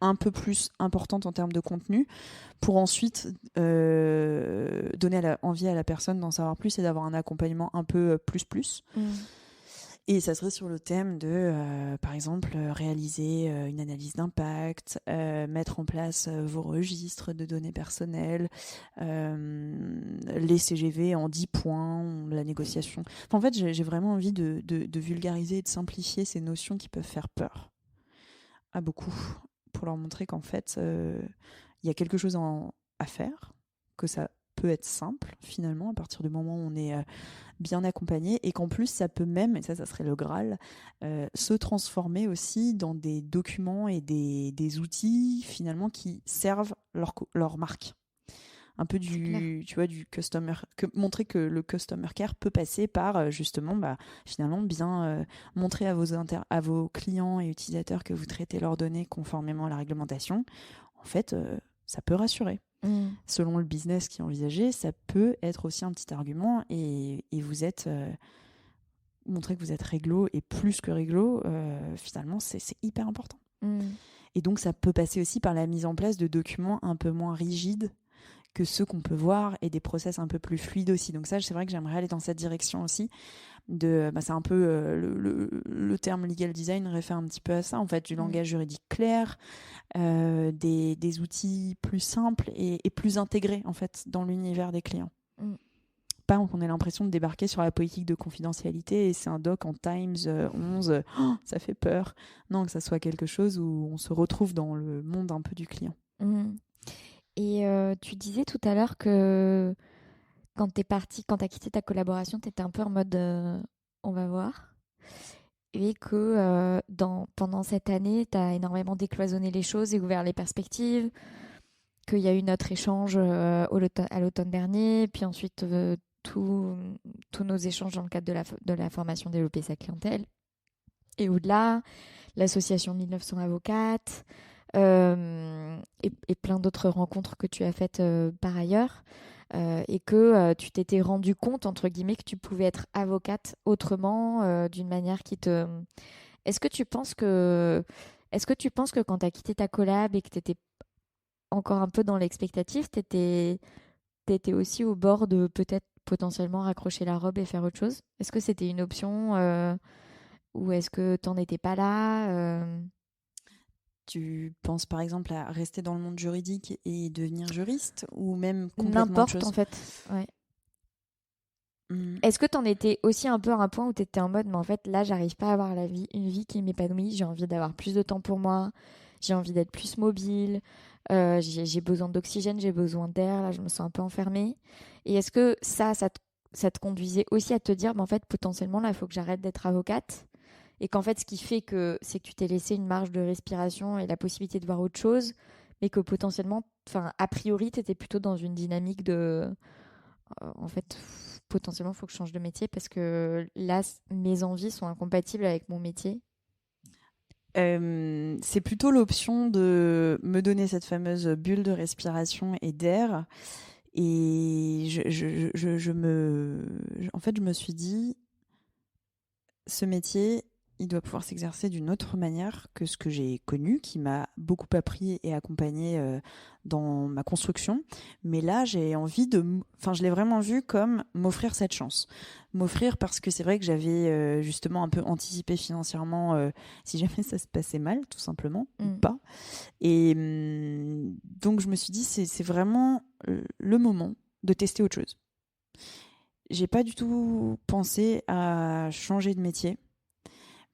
un peu plus importante en termes de contenu pour ensuite donner envie à la personne d'en savoir plus et d'avoir un accompagnement un peu plus. Et ça serait sur le thème de, par exemple, réaliser une analyse d'impact, mettre en place vos registres de données personnelles, les CGV en 10 points, la négociation. Enfin, en fait, j'ai vraiment envie de vulgariser et de simplifier ces notions qui peuvent faire peur à beaucoup, pour leur montrer qu'en fait, il y a quelque chose à faire, que ça peut être simple finalement à partir du moment où on est bien accompagné et qu'en plus ça peut même, et ça serait le Graal, se transformer aussi dans des documents et des outils finalement qui servent leur marque. Un peu tu vois, du customer, montrer que le customer care peut passer par justement, finalement bien montrer à vos clients et utilisateurs que vous traitez leurs données conformément à la réglementation. En fait, ça peut rassurer. Selon le business qui est envisagé, ça peut être aussi un petit argument et vous êtes montrer que vous êtes réglo et plus que réglo, finalement, c'est hyper important. Et donc, ça peut passer aussi par la mise en place de documents un peu moins rigides que ceux qu'on peut voir et des process un peu plus fluides aussi. Donc ça, c'est vrai que j'aimerais aller dans cette direction aussi. C'est un peu le terme legal design réfère un petit peu à ça, en fait, du langage juridique clair, des outils plus simples et plus intégrés en fait dans l'univers des clients. pas qu'on ait l'impression de débarquer sur la politique de confidentialité et c'est un doc en Times 11, ça fait peur. Non, que ça soit quelque chose où on se retrouve dans le monde un peu du client. Et tu disais tout à l'heure que quand t'es partie, quand t'as quitté ta collaboration, t'étais un peu en mode on va voir. Et que pendant cette année, t'as énormément décloisonné les choses et ouvert les perspectives. Qu'il y a eu notre échange à l'automne dernier, puis ensuite tous nos échanges dans le cadre de la formation développer sa clientèle. Et au-delà, l'association 1900 avocates et plein d'autres rencontres que tu as faites par ailleurs. Et que tu t'étais rendu compte, entre guillemets, que tu pouvais être avocate autrement, d'une manière qui te... Est-ce que tu penses que quand tu as quitté ta collab et que tu étais encore un peu dans l'expectative, t'étais aussi au bord de peut-être potentiellement raccrocher la robe et faire autre chose? Est-ce que c'était une option ou est-ce que t'en étais pas là Tu penses par exemple à rester dans le monde juridique et devenir juriste ou même complètement autre N'importe chose? en fait, ouais. Est-ce que t'en étais aussi un peu à un point où t'étais en mode mais en fait là j'arrive pas à avoir une vie qui m'épanouit, j'ai envie d'avoir plus de temps pour moi, j'ai envie d'être plus mobile, j'ai besoin d'oxygène, j'ai besoin d'air, là je me sens un peu enfermée. Et est-ce que ça te conduisait aussi à te dire en fait potentiellement là il faut que j'arrête d'être avocate et qu'en fait ce qui fait que c'est que tu t'es laissé une marge de respiration et la possibilité de voir autre chose, mais que potentiellement, enfin a priori t'étais plutôt dans une dynamique de en fait potentiellement il faut que je change de métier parce que là mes envies sont incompatibles avec mon métier. C'est plutôt l'option de me donner cette fameuse bulle de respiration et d'air. Et en fait, je me suis dit, ce métier, il doit pouvoir s'exercer d'une autre manière que ce que j'ai connu, qui m'a beaucoup appris et accompagné dans ma construction. Mais là, j'ai envie enfin, je l'ai vraiment vu comme m'offrir cette chance. M'offrir parce que c'est vrai que j'avais justement un peu anticipé financièrement si jamais ça se passait mal, tout simplement, ou pas. Et donc, je me suis dit, c'est vraiment le moment de tester autre chose. J'ai pas du tout pensé à changer de métier.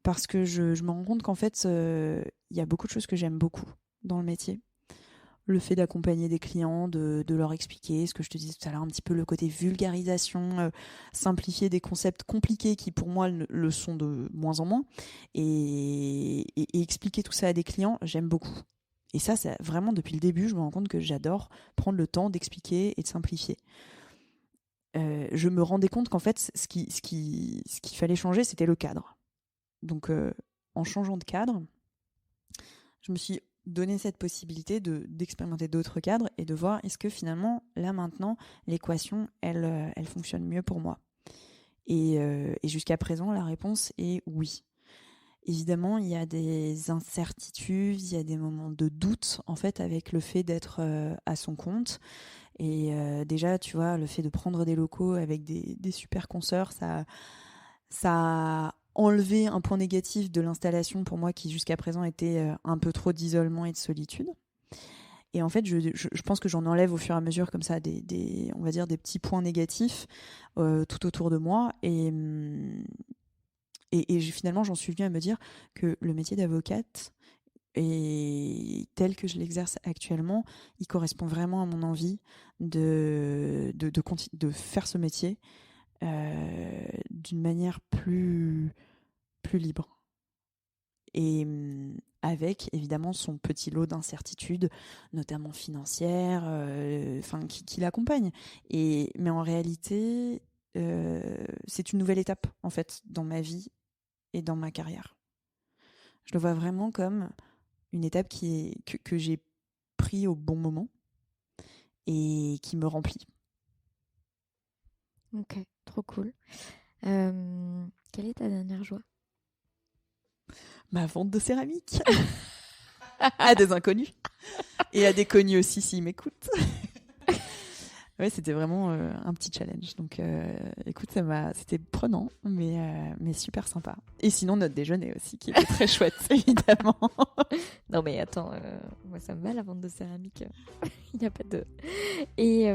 Parce que je me rends compte qu'en fait, il y a beaucoup de choses que j'aime beaucoup dans le métier. Le fait d'accompagner des clients, de leur expliquer ce que je te disais tout à l'heure, un petit peu le côté vulgarisation, simplifier des concepts compliqués qui pour moi le sont de moins en moins. Et expliquer tout ça à des clients, j'aime beaucoup. Et ça, vraiment depuis le début, je me rends compte que j'adore prendre le temps d'expliquer et de simplifier. Je me rendais compte qu'en fait, ce qu'il fallait changer, c'était le cadre. Donc, en changeant de cadre, je me suis donné cette possibilité d'expérimenter d'autres cadres et de voir est-ce que finalement, là maintenant, l'équation, elle fonctionne mieux pour moi. Et jusqu'à présent, la réponse est oui. Évidemment, il y a des incertitudes, il y a des moments de doute, en fait, avec le fait d'être à son compte. Et déjà, tu vois, le fait de prendre des locaux avec des super consoeurs, ça a enlevé un point négatif de l'installation pour moi qui jusqu'à présent était un peu trop d'isolement et de solitude. Et en fait, je pense que j'en enlève au fur et à mesure comme ça on va dire des petits points négatifs tout autour de moi. Et finalement, j'en suis venue à me dire que le métier d'avocate, et tel que je l'exerce actuellement, il correspond vraiment à mon envie de faire ce métier d'une manière plus libre. Et avec évidemment son petit lot d'incertitudes, notamment financières, qui l'accompagnent. Mais en réalité, c'est une nouvelle étape en fait dans ma vie et dans ma carrière. Je le vois vraiment comme une étape que j'ai pris au bon moment et qui me remplit. Ok, trop cool. Quelle est ta dernière joie? Ma vente de céramique à des inconnus et à des connus aussi s'ils m'écoutent. Ouais, c'était vraiment un petit challenge. Donc, écoute, c'était prenant, mais super sympa. Et sinon, notre déjeuner aussi, qui était très chouette, évidemment. Non, mais attends, moi, ça me va la vente de céramique. Il n'y a pas de... Et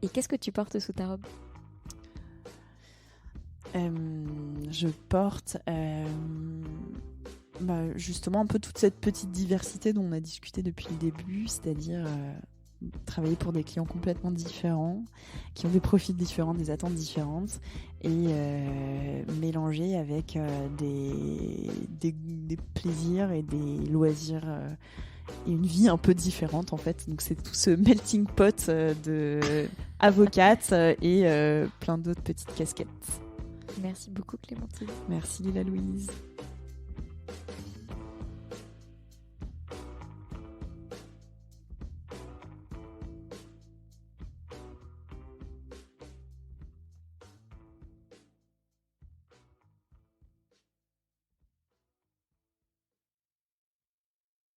Et qu'est-ce que tu portes sous ta robe ? Je porte justement un peu toute cette petite diversité dont on a discuté depuis le début, c'est-à-dire travailler pour des clients complètement différents, qui ont des profils différents, des attentes différentes, et mélanger avec des plaisirs et des loisirs et une vie un peu différente en fait. Donc c'est tout ce melting pot de avocate et plein d'autres petites casquettes. Merci beaucoup Clémentine. Merci Lila Louise.